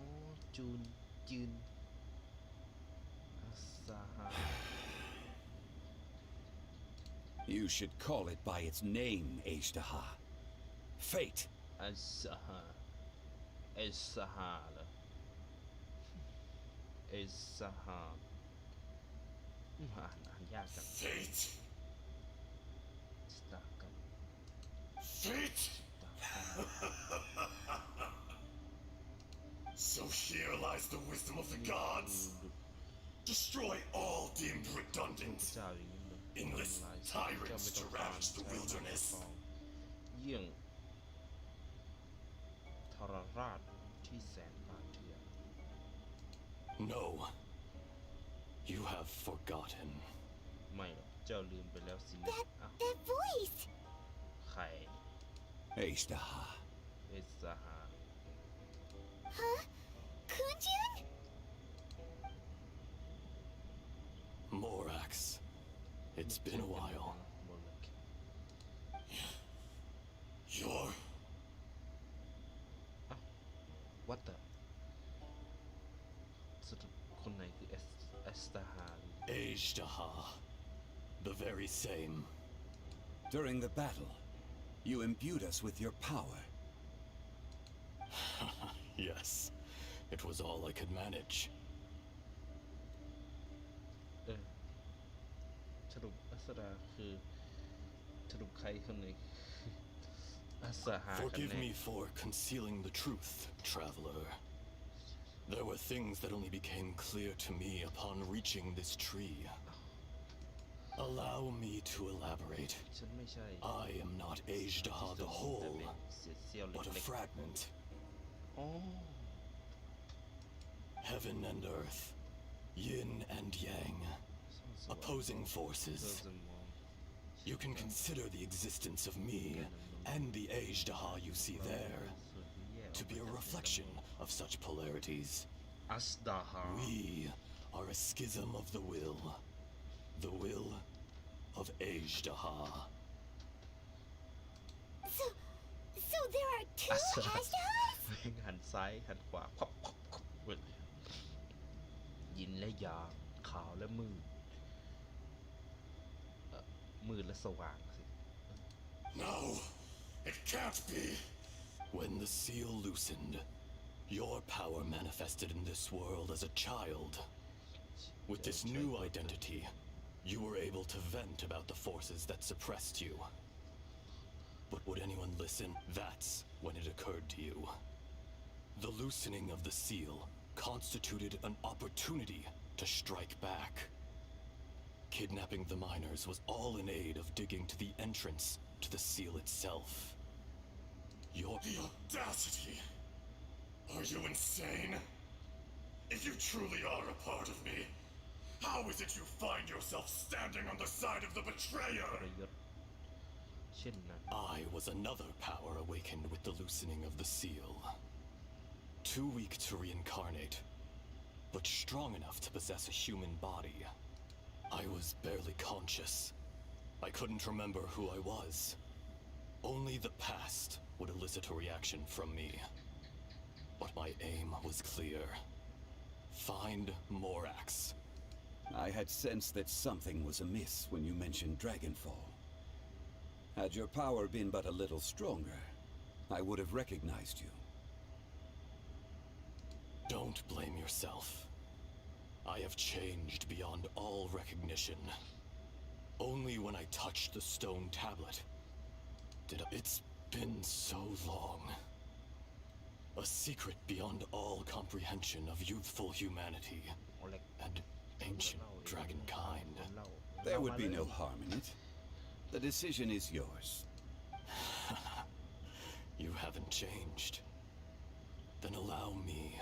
จืนอาซาฮา You should call it by its name, Ishtaha. Fate. อาซาฮาเอซาฮาเหรอเอซาฮาอ่านยากจัง Fate. สตาร์กัน Fate. So here lies the wisdom of the gods. Destroy all deemed redundant. เจ้าอย่างนี้เลย Endless เจ้า tyrants ไม่ต้ to องการ ravage the wilderness. เยี่ยงทรราชที่แสนป่าเถื่อน No. You have forgotten. ไม่หรอกเจ้าลืมไปแล้วสินะอ้าว That voice. ใคร Ishtaha. เอซาฮา Huh? Kunjun? It's been a while. You're What the สรุปคนไหนคือเอสตาฮา Ajdaha. The very same. During the battle, you imbued us with your power. Yes. It was all I could manage. สรุปอัสดาคือสรุปใครคนไหน อัสหากัน Forgive แน่ me for concealing the truth, traveler. There were things that only became clear to me upon reaching this tree. Allow me to elaborate. ฉันไม่ใช่ I am not Ajdaha the whole, เสี้ยว but a เล็ก fragment. ๆอ๋อ Heaven and earth, yin and yang, opposing forces. You can consider the existence of me and the Ajdaha you see there to be a reflection of such polarities. อัสดาฮา We are a schism of the will of Ajdaha. So there are two Ajdahas? หันซ้ายหันขวาควับควับควับเว้ยยินและยางขาวและมืดมืดและสว่างสิ No, it can't be. When the seal loosened, your power manifested in this world as a child. With this new identity, you were able to vent about the forces that suppressed you. But would anyone listen? That's when it occurred to you. The loosening of the seal constituted an opportunity to strike back. Kidnapping the miners was all in aid of digging to the entrance to the seal itself. The audacity! Are you insane? If you truly are a part of me, how is it you find yourself standing on the side of the betrayer? ประยศเช่นนั้น I was another power awakened with the loosening of the seal. Too weak to reincarnate, but strong enough to possess a human body. I was barely conscious. I couldn't remember who I was. Only the past would elicit a reaction from me. But my aim was clear. Find Morax. I had sensed that something was amiss when you mentioned Dragonfall. Had your power been but a little stronger, I would have recognized you. Don't blame yourself. I have changed beyond all recognition. Only when I touched the stone tablet did I... It's been so long. A secret beyond all comprehension of youthful humanity and ancient dragonkind. There would be no harm in it. The decision is yours. You haven't changed. Then allow me.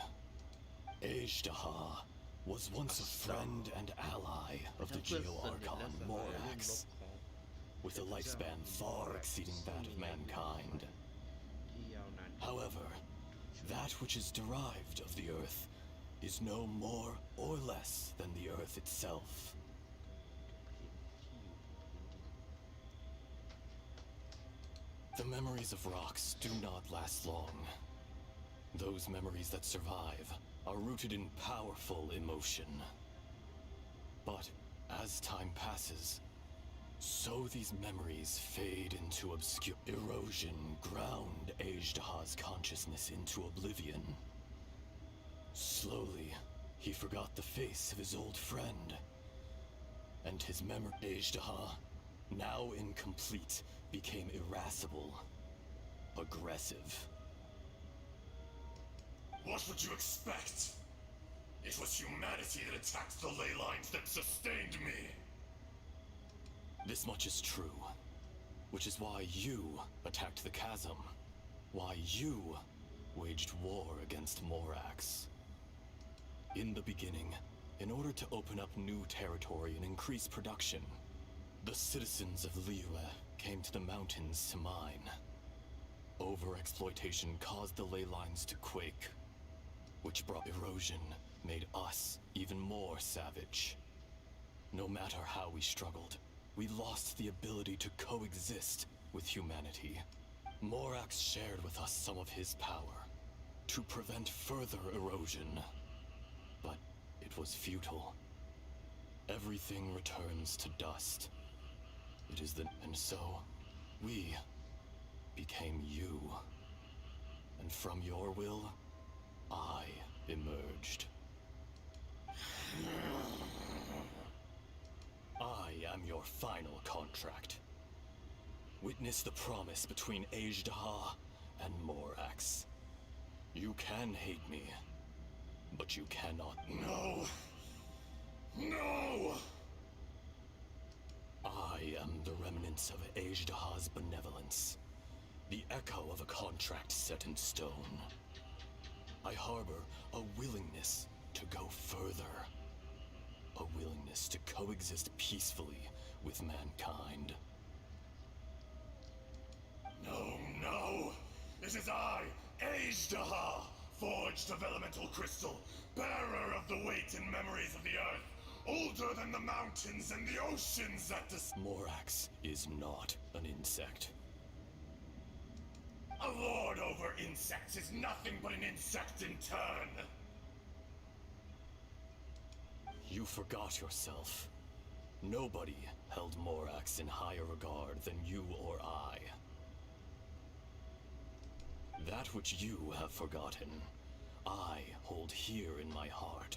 Ajdaha was once a friend and ally of the Geo-Archon Morax, with a lifespan far exceeding that of mankind. However, that which is derived of the Earth is no more or less than the Earth itself. The memories of rocks do not last long. Those memories that survive are rooted in powerful emotion. But as time passes, so these memories fade into obscure erosion, ground Ajdaha's consciousness into oblivion. Slowly, he forgot the face of his old friend, and his memory Ajdaha, now incomplete, became irascible, aggressive. What would you expect? It was humanity that attacked the ley lines that sustained me. This much is true, which is why you attacked the chasm, why you waged war against Morax. In the beginning, in order to open up new territory and increase production, the citizens of Liyue came to the mountains to mine. Overexploitation caused the ley lines to quake, which brought erosion, made us even more savage. No matter how we struggled, we lost the ability to coexist with humanity. Morax shared with us some of his power to prevent further erosion. But it was futile. Everything returns to dust. It is the... And so, we became you. And from your will, I emerged. I am your final contract. Witness the promise between Ajdaha and Morax. You can hate me, but you cannot. No! No! I am the remnants of Ajdaha's benevolence, the echo of a contract set in stone. I harbor a willingness to go further, a willingness to coexist peacefully with mankind. No, no! This is I, Ajdaha, forged of elemental crystal, bearer of the weight and memories of the earth, older than the mountains and the oceans that Morax is not an insect. A lord over insects is nothing but an insect in turn. You forgot yourself. Nobody held Morax in higher regard than you or I. That which you have forgotten, I hold here in my heart.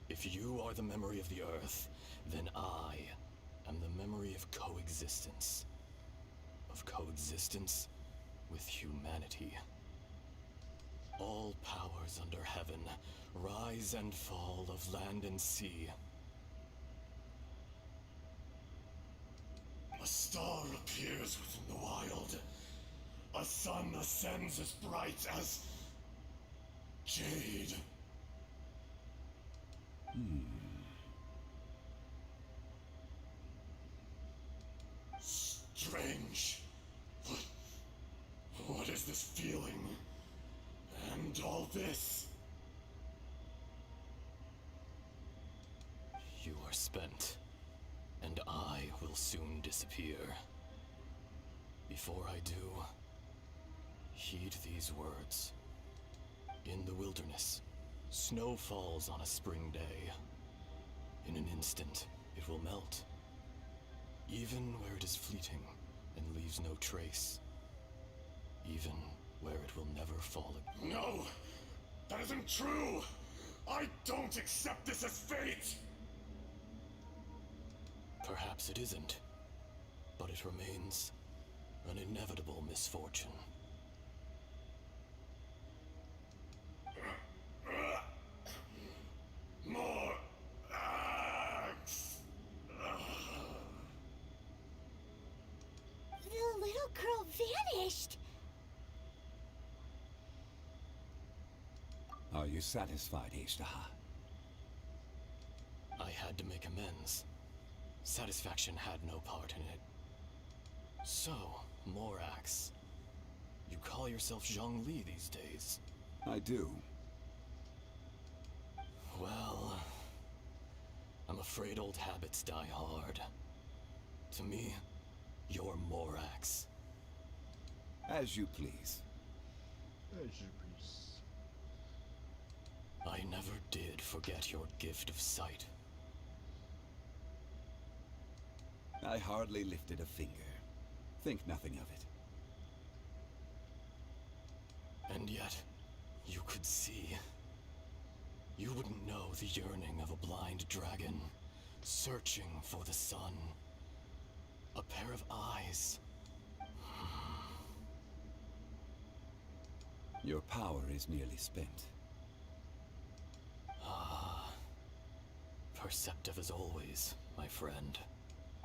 If you are the memory of the earth, then I am the memory of coexistence. Of coexistence with humanity. All powers under heaven, rise and fall of land and sea. A star appears within the wild. A sun ascends as bright as jade. Strange. What is this feeling? And all this? You are spent, and I will soon disappear. Before I do, heed these words. In the wilderness, snow falls on a spring day. In an instant, it will melt. Even where it is fleeting and leaves no trace. Even where it will never fall again. No! That isn't true! I don't accept this as fate! Perhaps it isn't, but it remains an inevitable misfortune. More axe! The little girl vanished! Are you satisfied, Ajdaha? I had to make amends. Satisfaction had no part in it. So, Morax, you call yourself Zhongli these days? I do. Well, I'm afraid old habits die hard. To me, you're Morax. As you please. I never did forget your gift of sight. I hardly lifted a finger. Think nothing of it. And yet, you could see. You wouldn't know the yearning of a blind dragon, searching for the sun. A pair of eyes. Your power is nearly spent. Perceptive as always, my friend.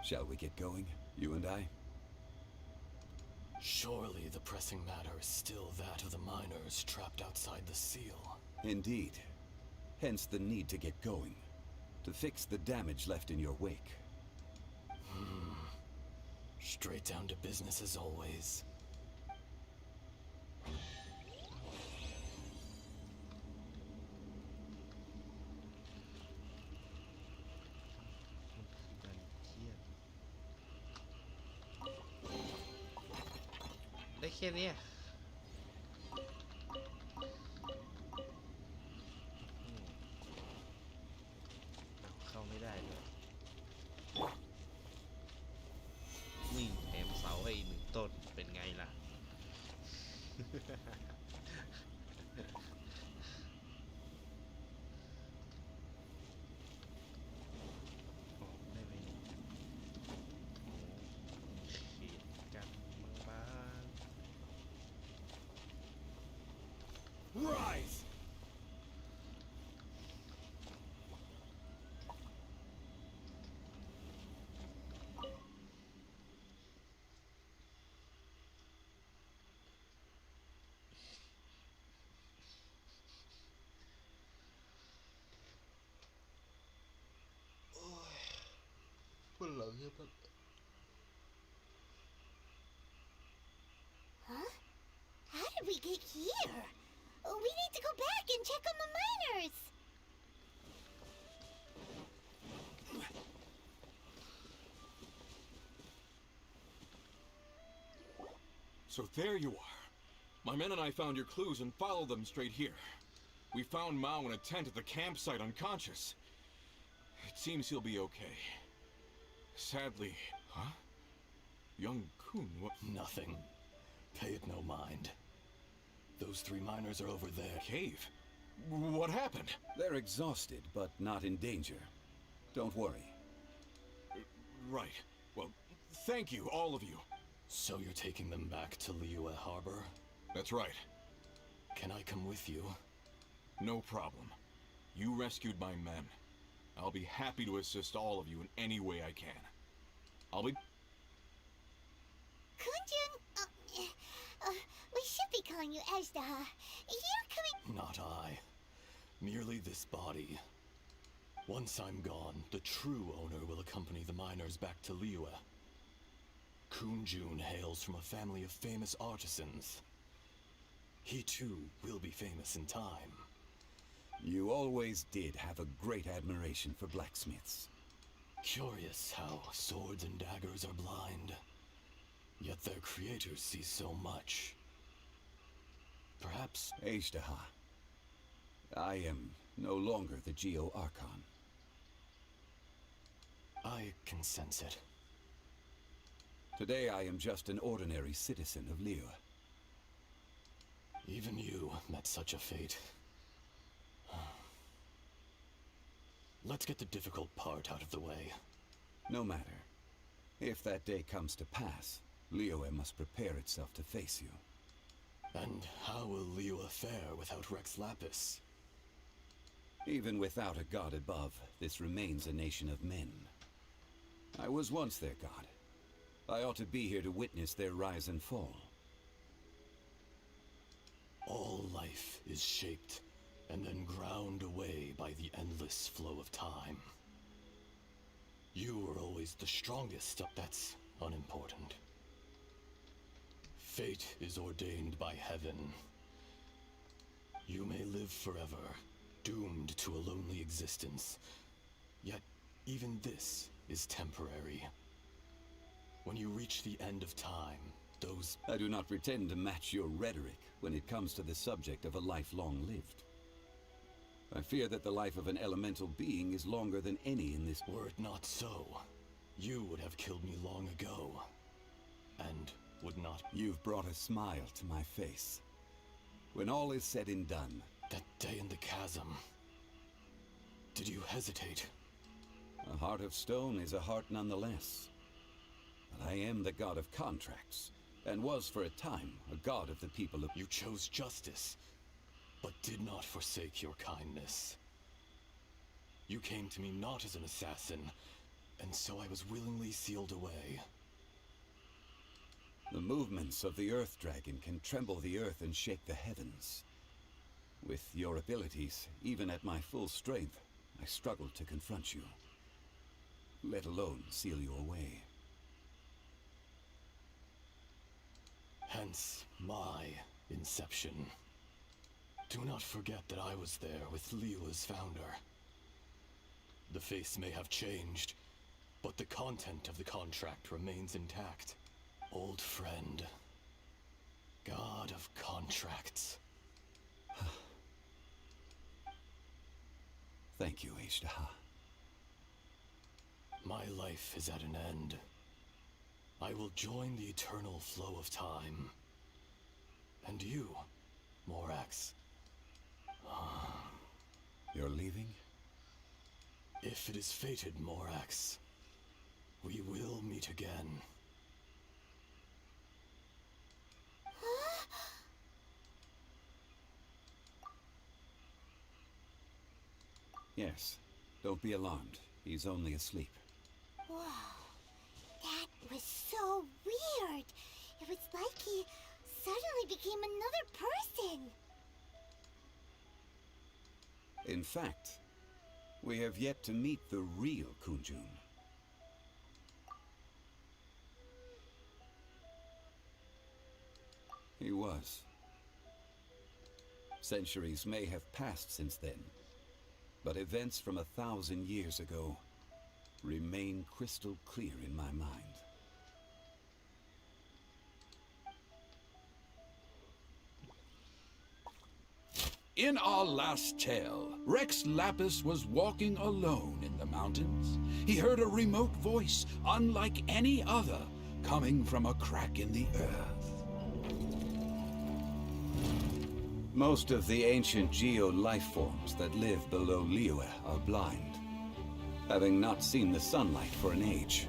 Shall we get going, you and I? Surely the pressing matter is still that of the miners trapped outside the seal. Indeed. Hence the need to get going. To fix the damage left in your wake. Straight down to business as always. ค่เนี้ยเข้าไม่ได้ด้วยนี่แถมเสาให้อีก1 ต้นเป็นไงล่ะ ออกได้ไหมเนี่ยขีดกันบาง Rise! ปวดหลังใช่ปะ Huh? How did we get here? We need to go back and check on the miners. So there you are. My men and I found your clues and followed them straight here. We found Mao in a tent at the campsite unconscious. It seems he'll be okay. Sadly, huh? Young Kun, what? Nothing. Pay it no mind. Those 3 miners are over there. Cave? What happened? They're exhausted, but not in danger. Don't worry. Right. Well, thank you, all of you. So you're taking them back to Liyue Harbor? That's right. Can I come with you? No problem. You rescued my men. I'll be happy to assist all of you in any way I can. I'll be... Kunjun, we should be calling you Ajdaha. You're coming... Not I. Merely this body. Once I'm gone, the true owner will accompany the miners back to Liyue. Kunjun hails from a family of famous artisans. He too will be famous in time. You always did have a great admiration for blacksmiths. Curious how swords and daggers are blind, yet their creators see so much. Perhaps... Ajdaha, I am no longer the Geo-Archon. I can sense it. Today I am just an ordinary citizen of Liyue. Even you met such a fate. Let's get the difficult part out of the way. No matter. If that day comes to pass, Liyue must prepare itself to face you. And how will Liyue fare without Rex Lapis? Even without a god above, this remains a nation of men. I was once their god. I ought to be here to witness their rise and fall. All life is shaped and then ground away by the endless flow of time. You were always the strongest, that's unimportant. Fate is ordained by heaven. You may live forever, doomed to a lonely existence. Yet, even this is temporary. When you reach the end of time, those... I do not pretend to match your rhetoric when it comes to the subject of a life long lived. I fear that the life of an elemental being is longer than any in this... Were it not so, you would have killed me long ago. And would not... You've brought a smile to my face. When all is said and done... That day in the chasm... Did you hesitate? A heart of stone is a heart nonetheless. But I am the god of contracts, and was for a time a god of the people of... You chose justice, but did not forsake your kindness. You came to me not as an assassin, and so I was willingly sealed away. The movements of the Earth Dragon can tremble the earth and shake the heavens. With your abilities, even at my full strength, I struggled to confront you, let alone seal you away. Hence, my inception. Do not forget that I was there with Liyue's founder. The face may have changed, but the content of the contract remains intact. Old friend, God of contracts. Thank you, Ishtaha. My life is at an end. I will join the eternal flow of time. And you, Morax. You're leaving? If it is fated, Morax, we will meet again. Yes. Don't be alarmed. He's only asleep. Whoa. That was so weird. It was like he suddenly became another person. In fact, we have yet to meet the real Kunjun. He was. Centuries may have passed since then, but events from 1,000 years ago remain crystal clear in my mind. In our last tale, Rex Lapis was walking alone in the mountains. He heard a remote voice, unlike any other, coming from a crack in the earth. Most of the ancient geo-life forms that live below Liyue are blind, having not seen the sunlight for an age.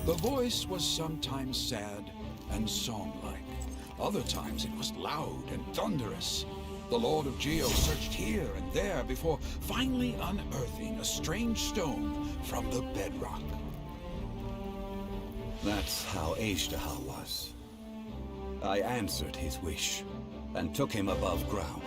The voice was sometimes sad and song-like. Other times it was loud and thunderous. The Lord of Geo searched here and there before finally unearthing a strange stone from the bedrock. That's how Ishtaha was. I answered his wish and took him above ground.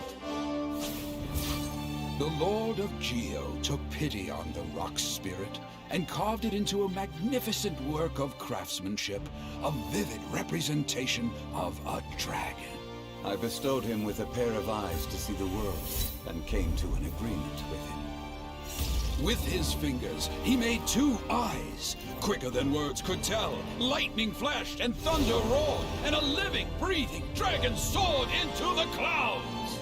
The Lord of Geo took pity on the rock spirit and carved it into a magnificent work of craftsmanship, a vivid representation of a dragon. I bestowed him with a pair of eyes to see the world and came to an agreement with him. With his fingers, he made 2 eyes. Quicker than words could tell, lightning flashed and thunder roared, and a living, breathing dragon soared into the clouds.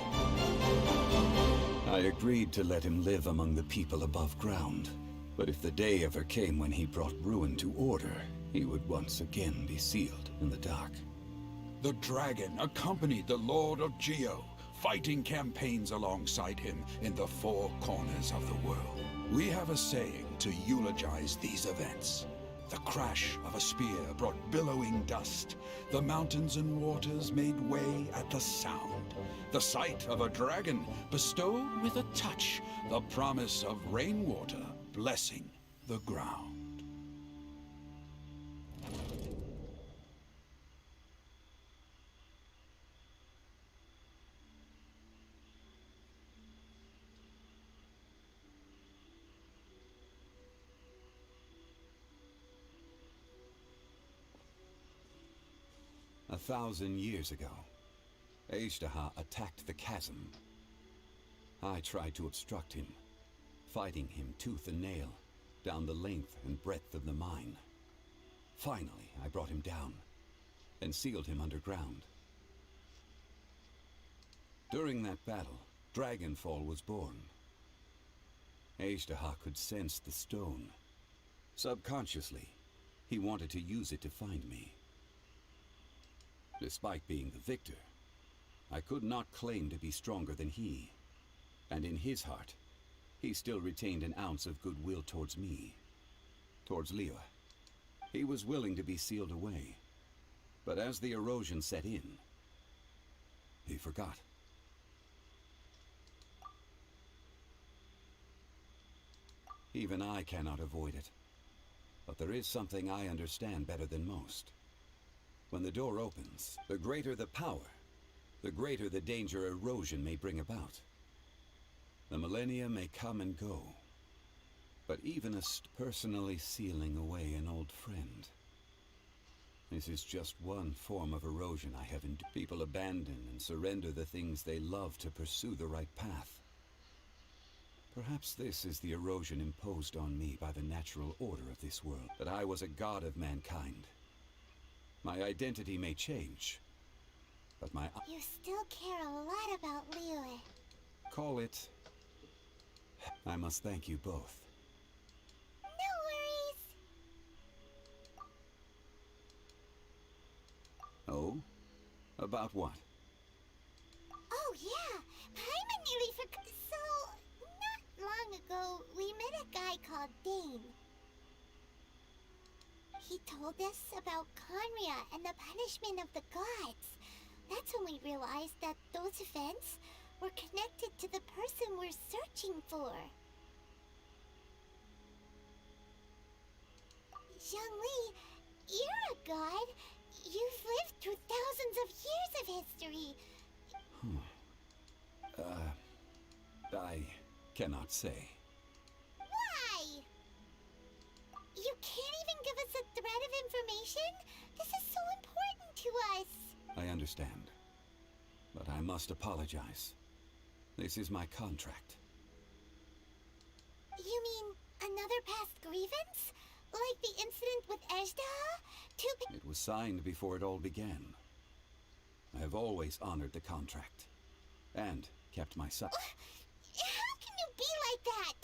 I agreed to let him live among the people above ground. But if the day ever came when he brought ruin to order, he would once again be sealed in the dark. The dragon accompanied the Lord of Geo, fighting campaigns alongside him in the 4 corners of the world. We have a saying to eulogize these events. The crash of a spear brought billowing dust. The mountains and waters made way at the sound. The sight of a dragon bestowed with a touch the promise of rainwater blessing the ground. A 1,000 years ago, Ishtaha attacked the chasm. I tried to obstruct him, fighting him tooth and nail down the length and breadth of the mine. Finally, I brought him down and sealed him underground. During that battle, Dragonfall was born. Ishtaha could sense the stone. Subconsciously, he wanted to use it to find me. Despite being the victor, I could not claim to be stronger than he. And in his heart, he still retained an ounce of goodwill towards me, towards Liyue. He was willing to be sealed away, but as the erosion set in, he forgot. Even I cannot avoid it, but there is something I understand better than most. When the door opens, the greater the power, the greater the danger erosion may bring about. The millennia may come and go, but even personally sealing away an old friend. This is just one form of erosion I have endured. People abandon and surrender the things they love to pursue the right path. Perhaps this is the erosion imposed on me by the natural order of this world, that I was a god of mankind. My identity may change, but my... You still care a lot about Liyue. Call it... I must thank you both. No worries. Oh? About what? Oh, yeah. Paimon nearly forgot. So, not long ago, we met a guy called Dane. He told us about Conria and the punishment of the gods. That's when we realized that those events were connected to the person we're searching for. Zhongli, you're a god. You've lived through thousands of years of history. I cannot say. Why? You can't even give us a thread of information? This is so important to us. I understand. But I must apologize. This is my contract. You mean another past grievance? Like the incident with Ejdaha? It was signed before it all began. I have always honored the contract. And kept my side. How can you be like that?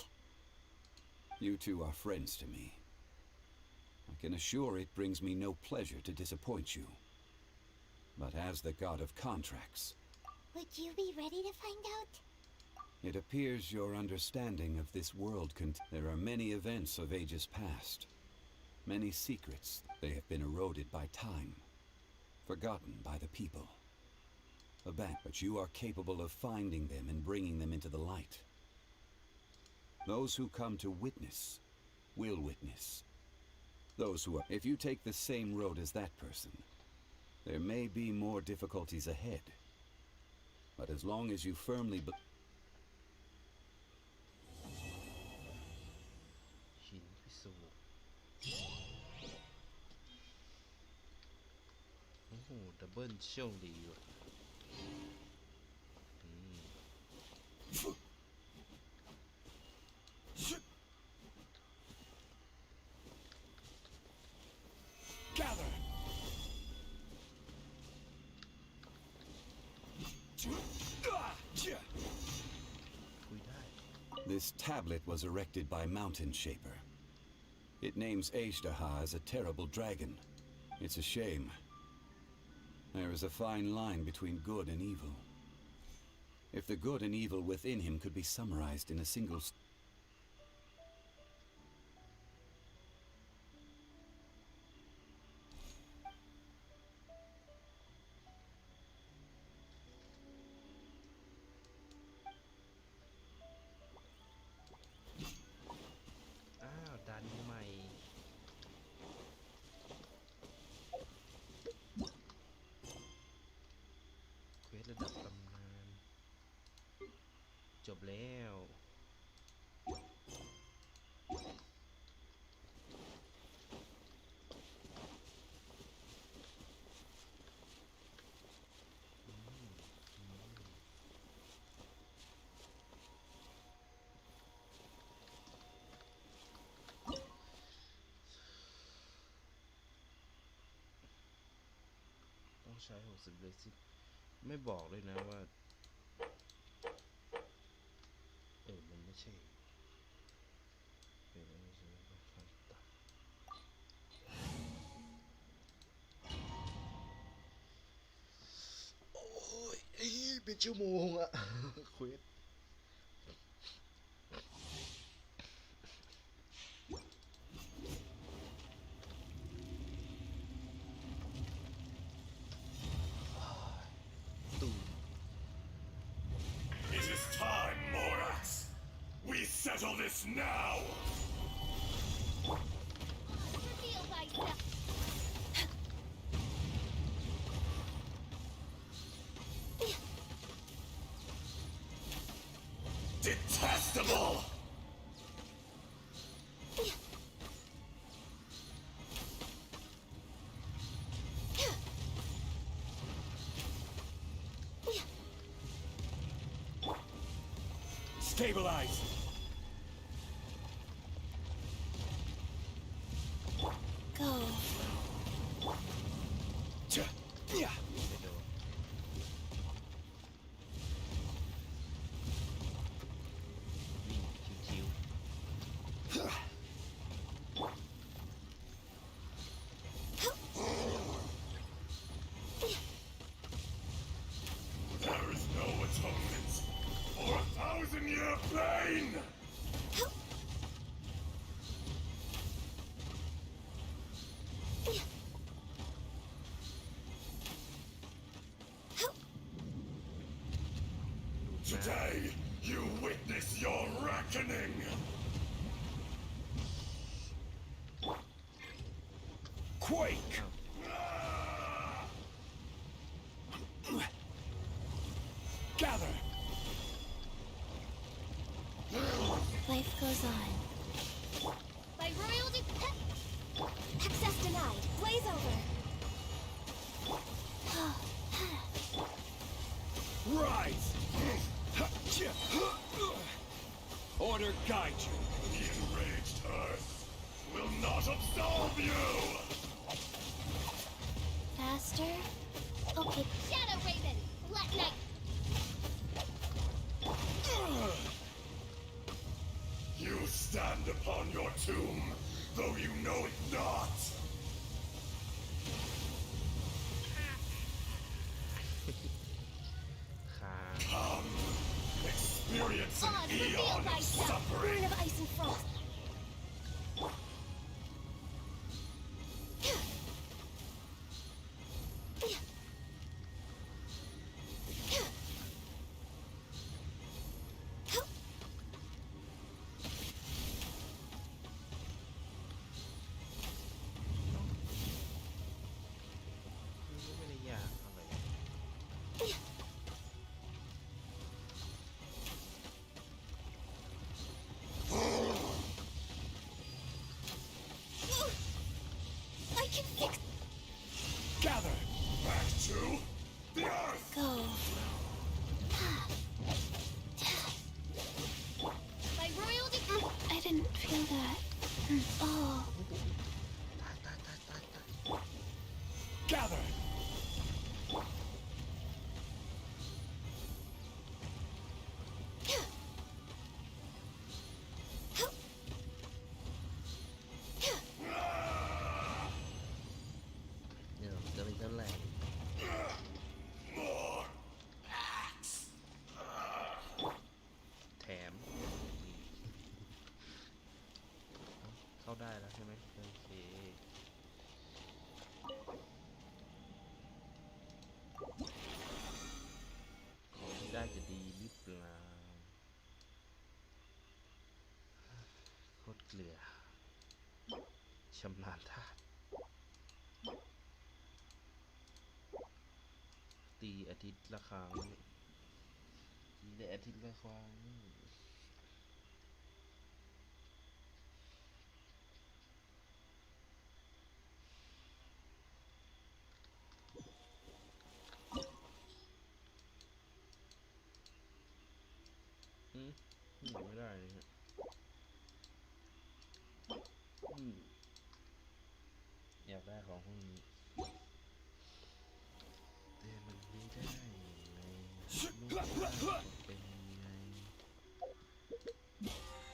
You two are friends to me. I can assure it brings me no pleasure to disappoint you. But as the god of contracts... Would you be ready to find out? It appears your understanding of this world there are many events of ages past. Many secrets. They have been eroded by time. Forgotten by the people. But you are capable of finding them and bringing them into the light. Those who come to witness will witness. Those who are... If you take the same road as that person, there may be more difficulties ahead. But as long as you firmly believe... หินพิศวงโอ้โหดับเบิลเชี่ยวดีว่ะGather. This tablet was erected by Mountain Shaper. It names Ejdaha as a terrible dragon. It's a shame. There is a fine line between good and evil. If the good and evil within him could be summarized in a single...ดันใหม่เควสระดับตำนานจบแล้วใช้60เลยสิไม่บอกเลยนะว่ามันไม่ใช่โอ้ยเป็นชั่วโมงอะเควสIt is time, Morax. We settle this now. Reveal thyself. Detestable. Stabilize. Go. quake! Gather! Life goes on. By royal access denied. Blaze over. Rise! Order guide you. The enraged Earth will not absolve you! Faster. Okay. Shadow Raven, let night. You stand upon your tomb, though you know it not. Come, experience an Oz, reveal eon of thyself. suffering. Burn of ice and frost.ไม่ได้ยากเท่าไหร่ I can fix. Gather! Back to the Earth! Go. By royal I didn't feel that. Oh. Gather!เนี่ยจะเป็นเท่าไหร่ More axe! แถมเข้าได้แล้วใช่ไหมโอเคของที่ได้จะดีหรือเปล่าโคตรเกลือชำนาญธาตุตีอาทิตย์ละครั้งตีได้อาทิตย์ละครั้งไม่ได้เลยฮะอยากได้ของพวกนี้แต่มันไม่ได้ไงลูกว่าเป็นไง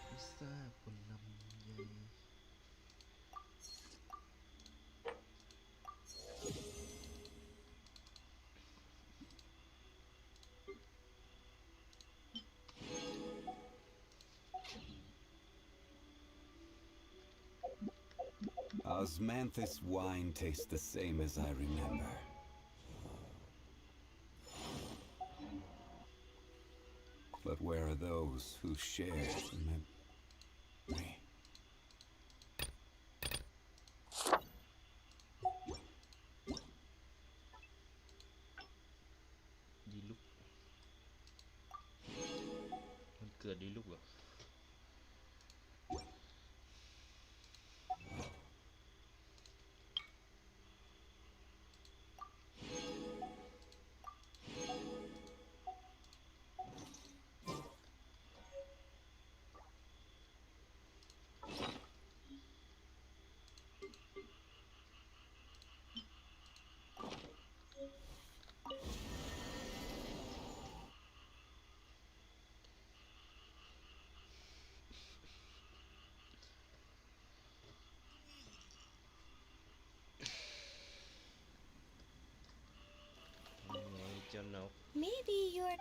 พิซซ่าคนลำใหญ่ Osmanthus wine tastes the same as I remember. But where are those who share the memory? ดีลุกมันเกิดดีลุกเหรอเจ้านก Maybe you're.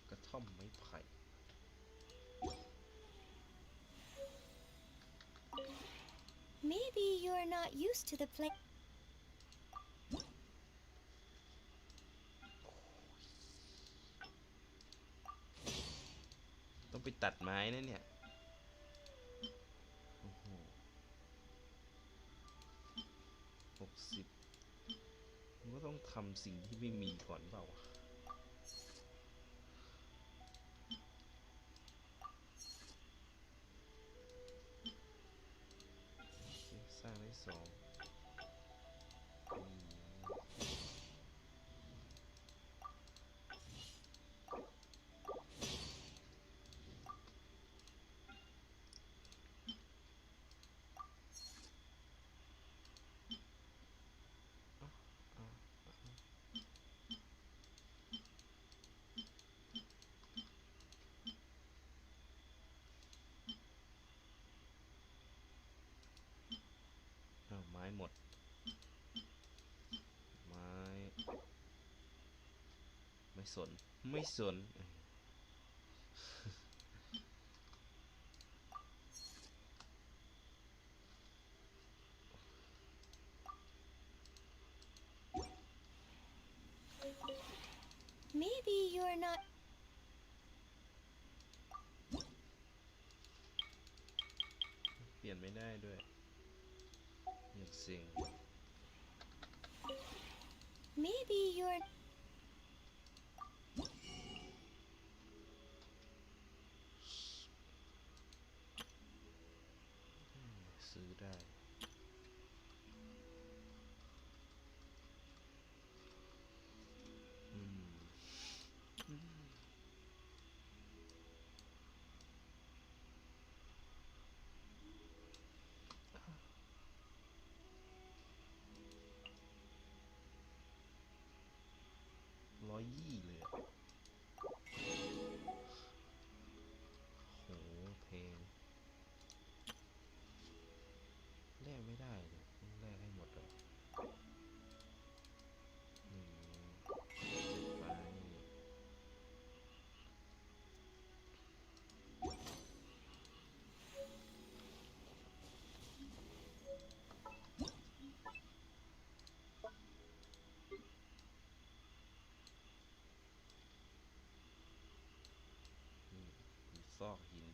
กระท่อมไม้ไผ่ Maybe you're not used to the play. ตัดไม้นะเนี่ยโอ้โห60มันก็ต้องทำสิ่งที่ไม่มีก่อนเปล่าวะสร้างได้2ไม้หมดไม้ไม่สนไม่สน Maybe you're not. เปลี่ยนไม่ได้ด้วยอย่างเซ็ง Maybe you're. ซื้อได้120เลยอะโหเพลงแลกไม่ได้เลยต้องแลกให้หมดเลยไปมีซอกหิน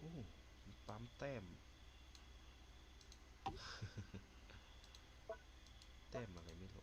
โอ้มีปั๊มแต้ม แต้มอะไรไม่รู้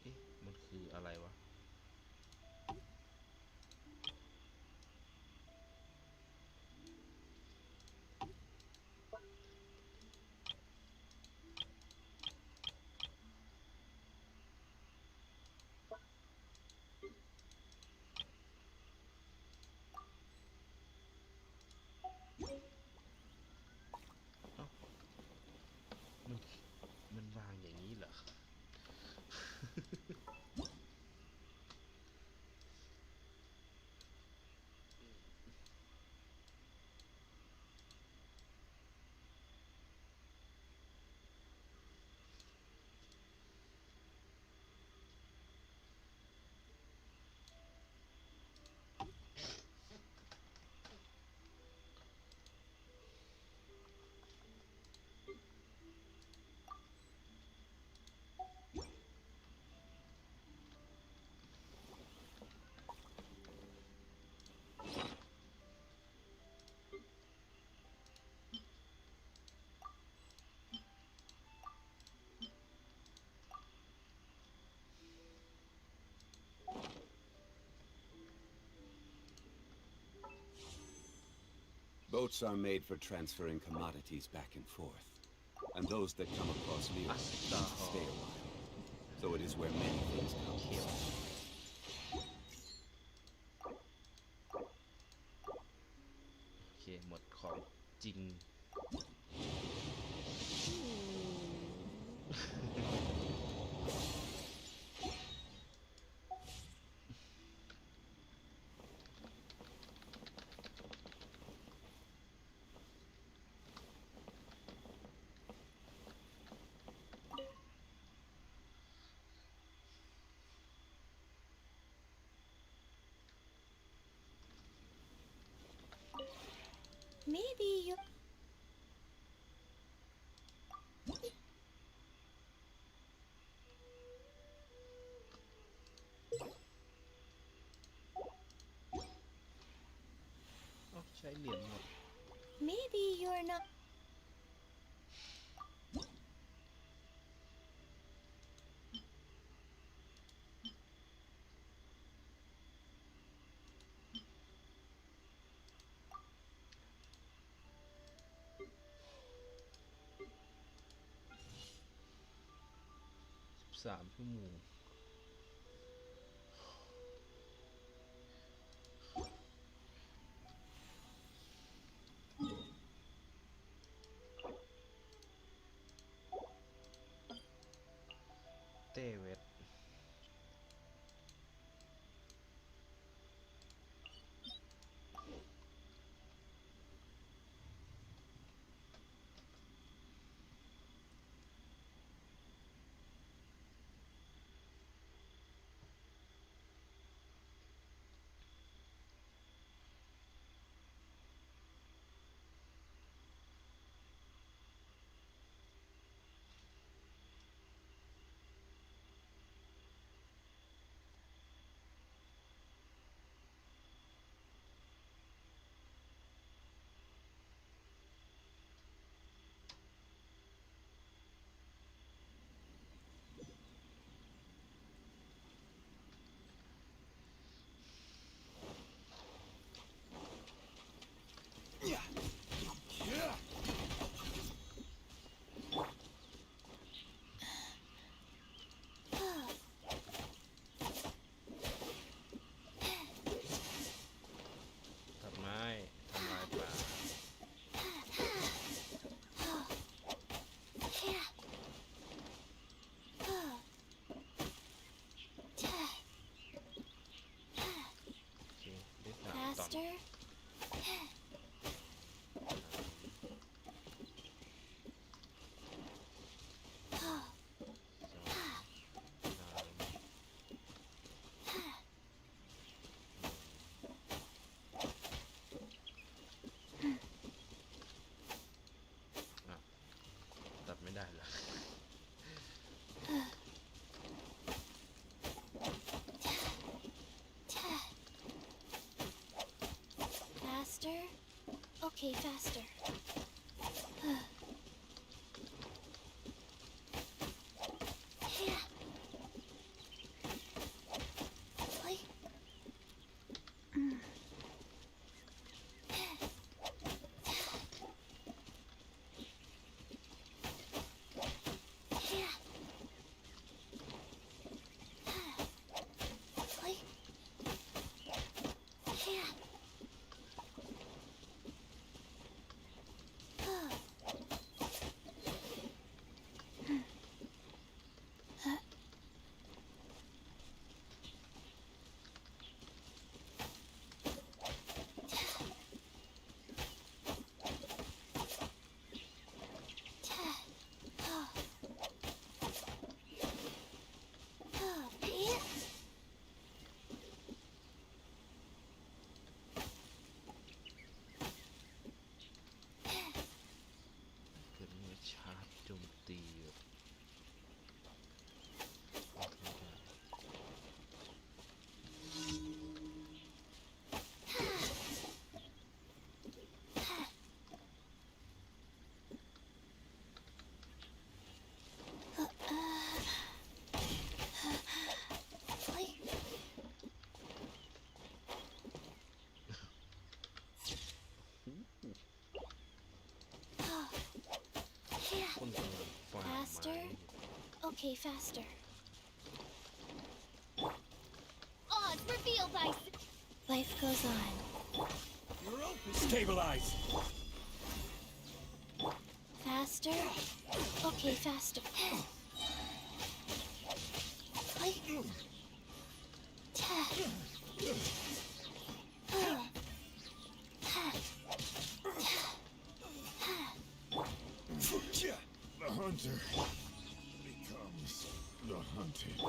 เอ๊ะมันคืออะไรวะเอ้ามันมันวางอย่างนี้เหรอ boats are made for transferring commodities back and forth. And those that come across Leo stay a while. So it is where many things come here. โอเคหมดของจริง Maybe you... อ๋อใช้เหรียญหมด Maybe you're not... 13 ชั่วโมงเตเวท ตัดไม้ทำลายป่า โอเค ได้3 ตอน Faster? อ่ะตัดไม่ได้เหรอ Faster? Okay, faster. Yeah. Like... Yeah. Like... Yeah. Okay, faster. Odds revealed by... Life goes on. You're open. Stabilize. Faster. Okay, faster. The hunter becomes the hunted.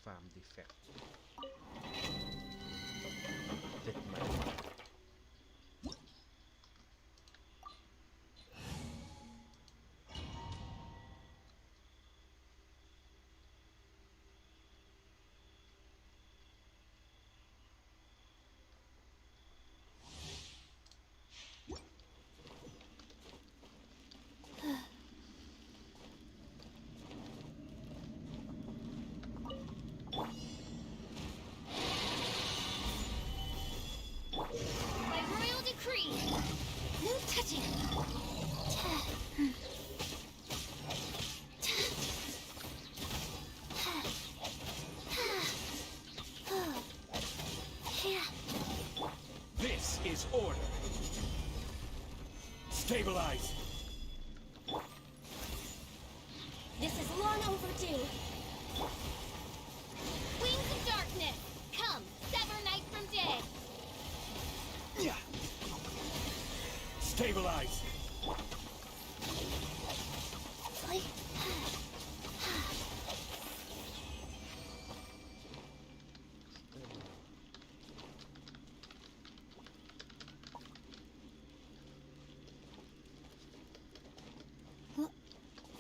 Farm defect เสร็จไหม By royal decree. No touching. This is order. Stabilize. This is long overdue. Wings of darkness. Come, sever night from day. Stabilize.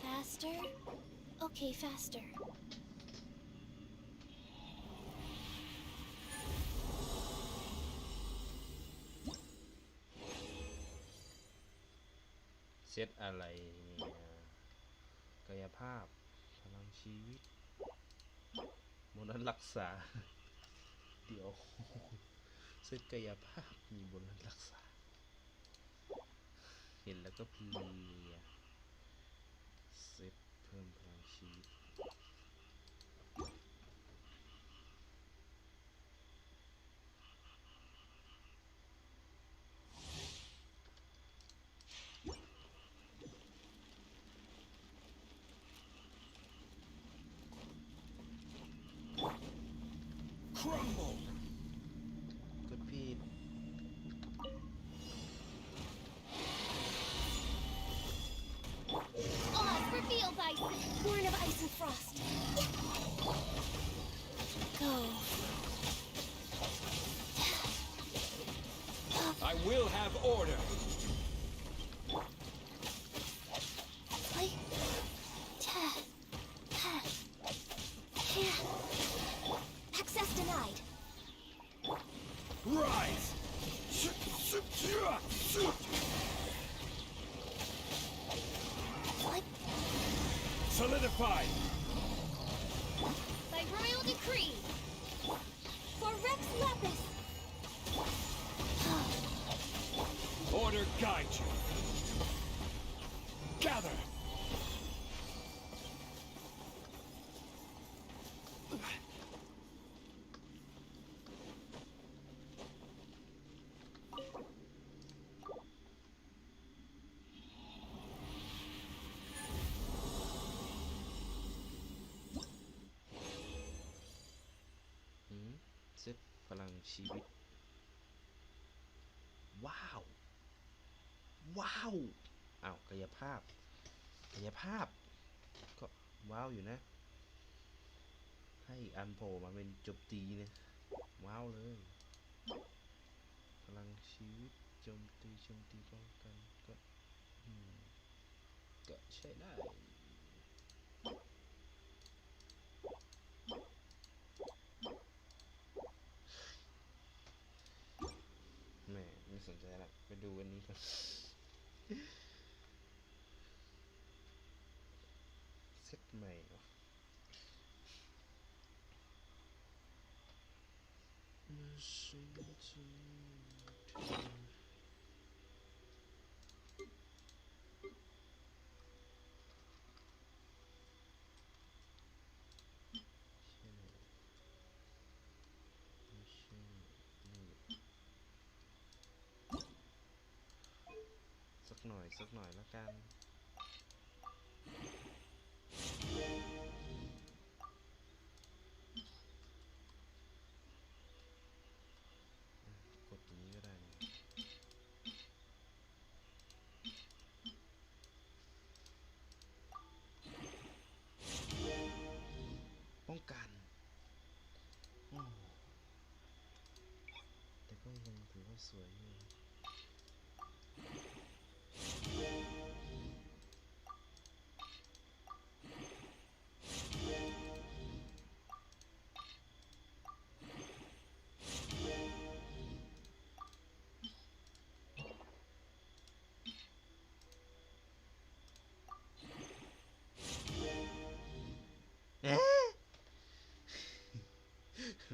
Faster. Okay, faster. เซตอะไรเนี่ยกายภาพพลังชีวิตโมนัสรักษา เดี๋ยว เซตกายภาพมีโมนัสรักษา เห็นแล้วก็เพลียเซตเพิ่มพลังชีวิต Crumble. กดผิด Odds revealed by... Born of ice and frost. Go. I will have order. Access denied. Rise. Solidify. By royal decree. For Rex Lapis. Order guide you. Gather.เซตพลังชีวิต ว้าว ว้าว อ้าวกายภาพ กายภาพ ก็ว้าวอยู่นะ ให้อีกอันโผล่มาเป็นโจมตีเนี่ย ว้าวเลย พลังชีวิตโจมตีป้องกันก็ใช้ได้ สนใจละไปดูอันนี้ก่อนเซตใหม่เหรอสักหน่อยแล้วกันกดนี้ก็ได้นะป้องกันแต่ก็ยังถือว่าสวยอยู่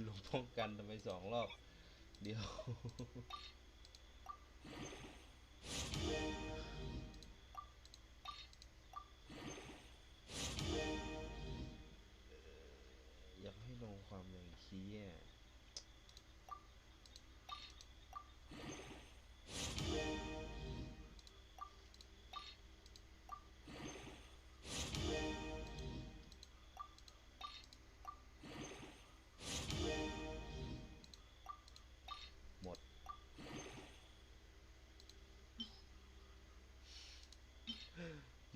ลงป้องกันทำไม2 รอบเดี๋ยวอยากให้ลงความแรงขี้อ่ะห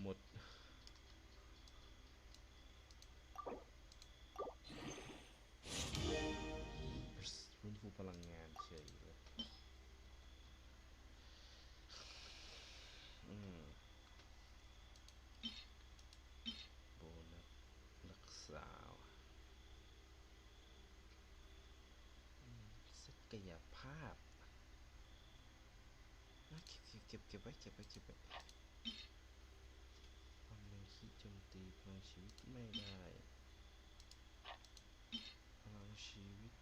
มดฟื้นฟูพลังงานเฉยเลยโบนัสรักษาศักยภาพเก็บไว้ความแรงขี้โจมตีพลังชีวิตไม่ได้พลังชีวิต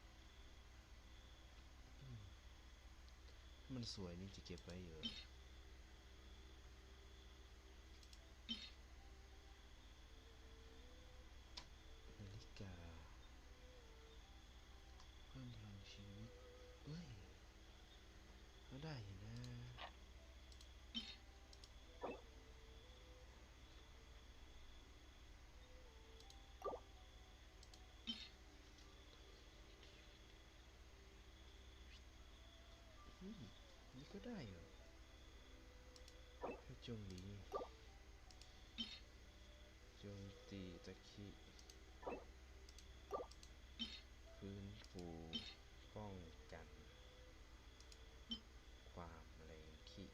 มันสวยนี่จะเก็บไว้เยอะนาฬิกาเพิ่มพลังชีวิตก็ได้อยู่นะนี่ก็ได้อยู่ให้โจมตีตะคิฟื้นฟูป้องกันความแรงขี้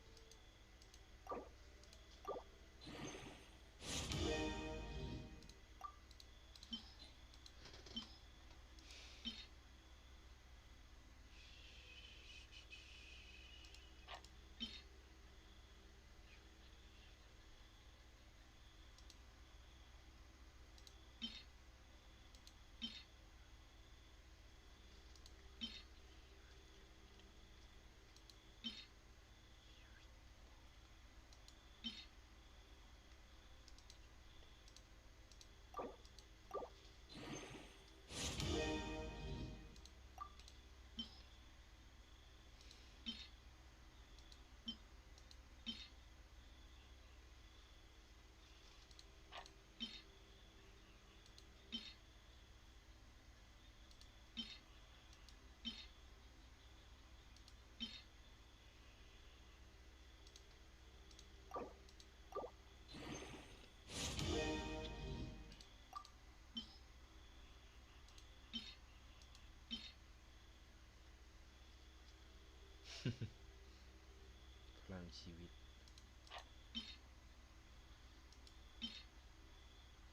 พลังชีวิต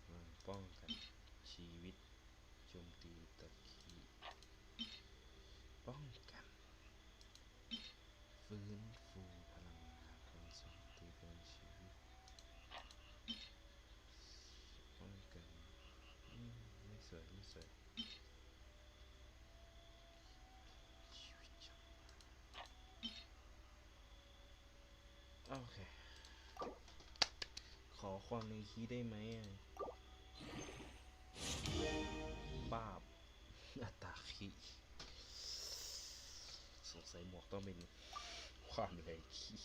พลังป้องกันชีวิตโจมตีตะคีป้องกันฟื้น สวยไม่สวยโอเคขอความในคีได้ไหมบาบอัตราคีสงสัยหมวกต้องเป็นความในคี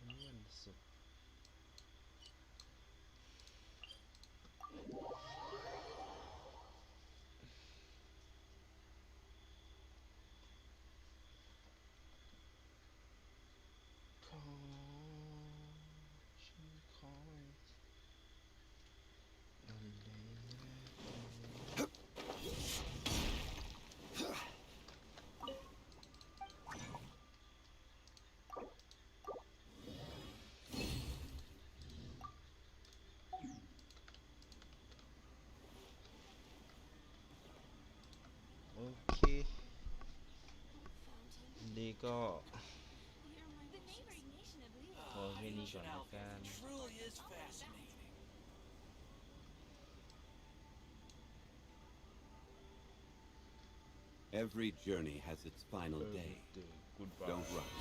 วันศุกร์ขอฉันขออะไรโอเคนี่ก็ The neighboring nation of Liyue ขอแค่นี้ก่อนละกัน Truly is fascinating. Every journey has its final day. Goodbye. Don't rush.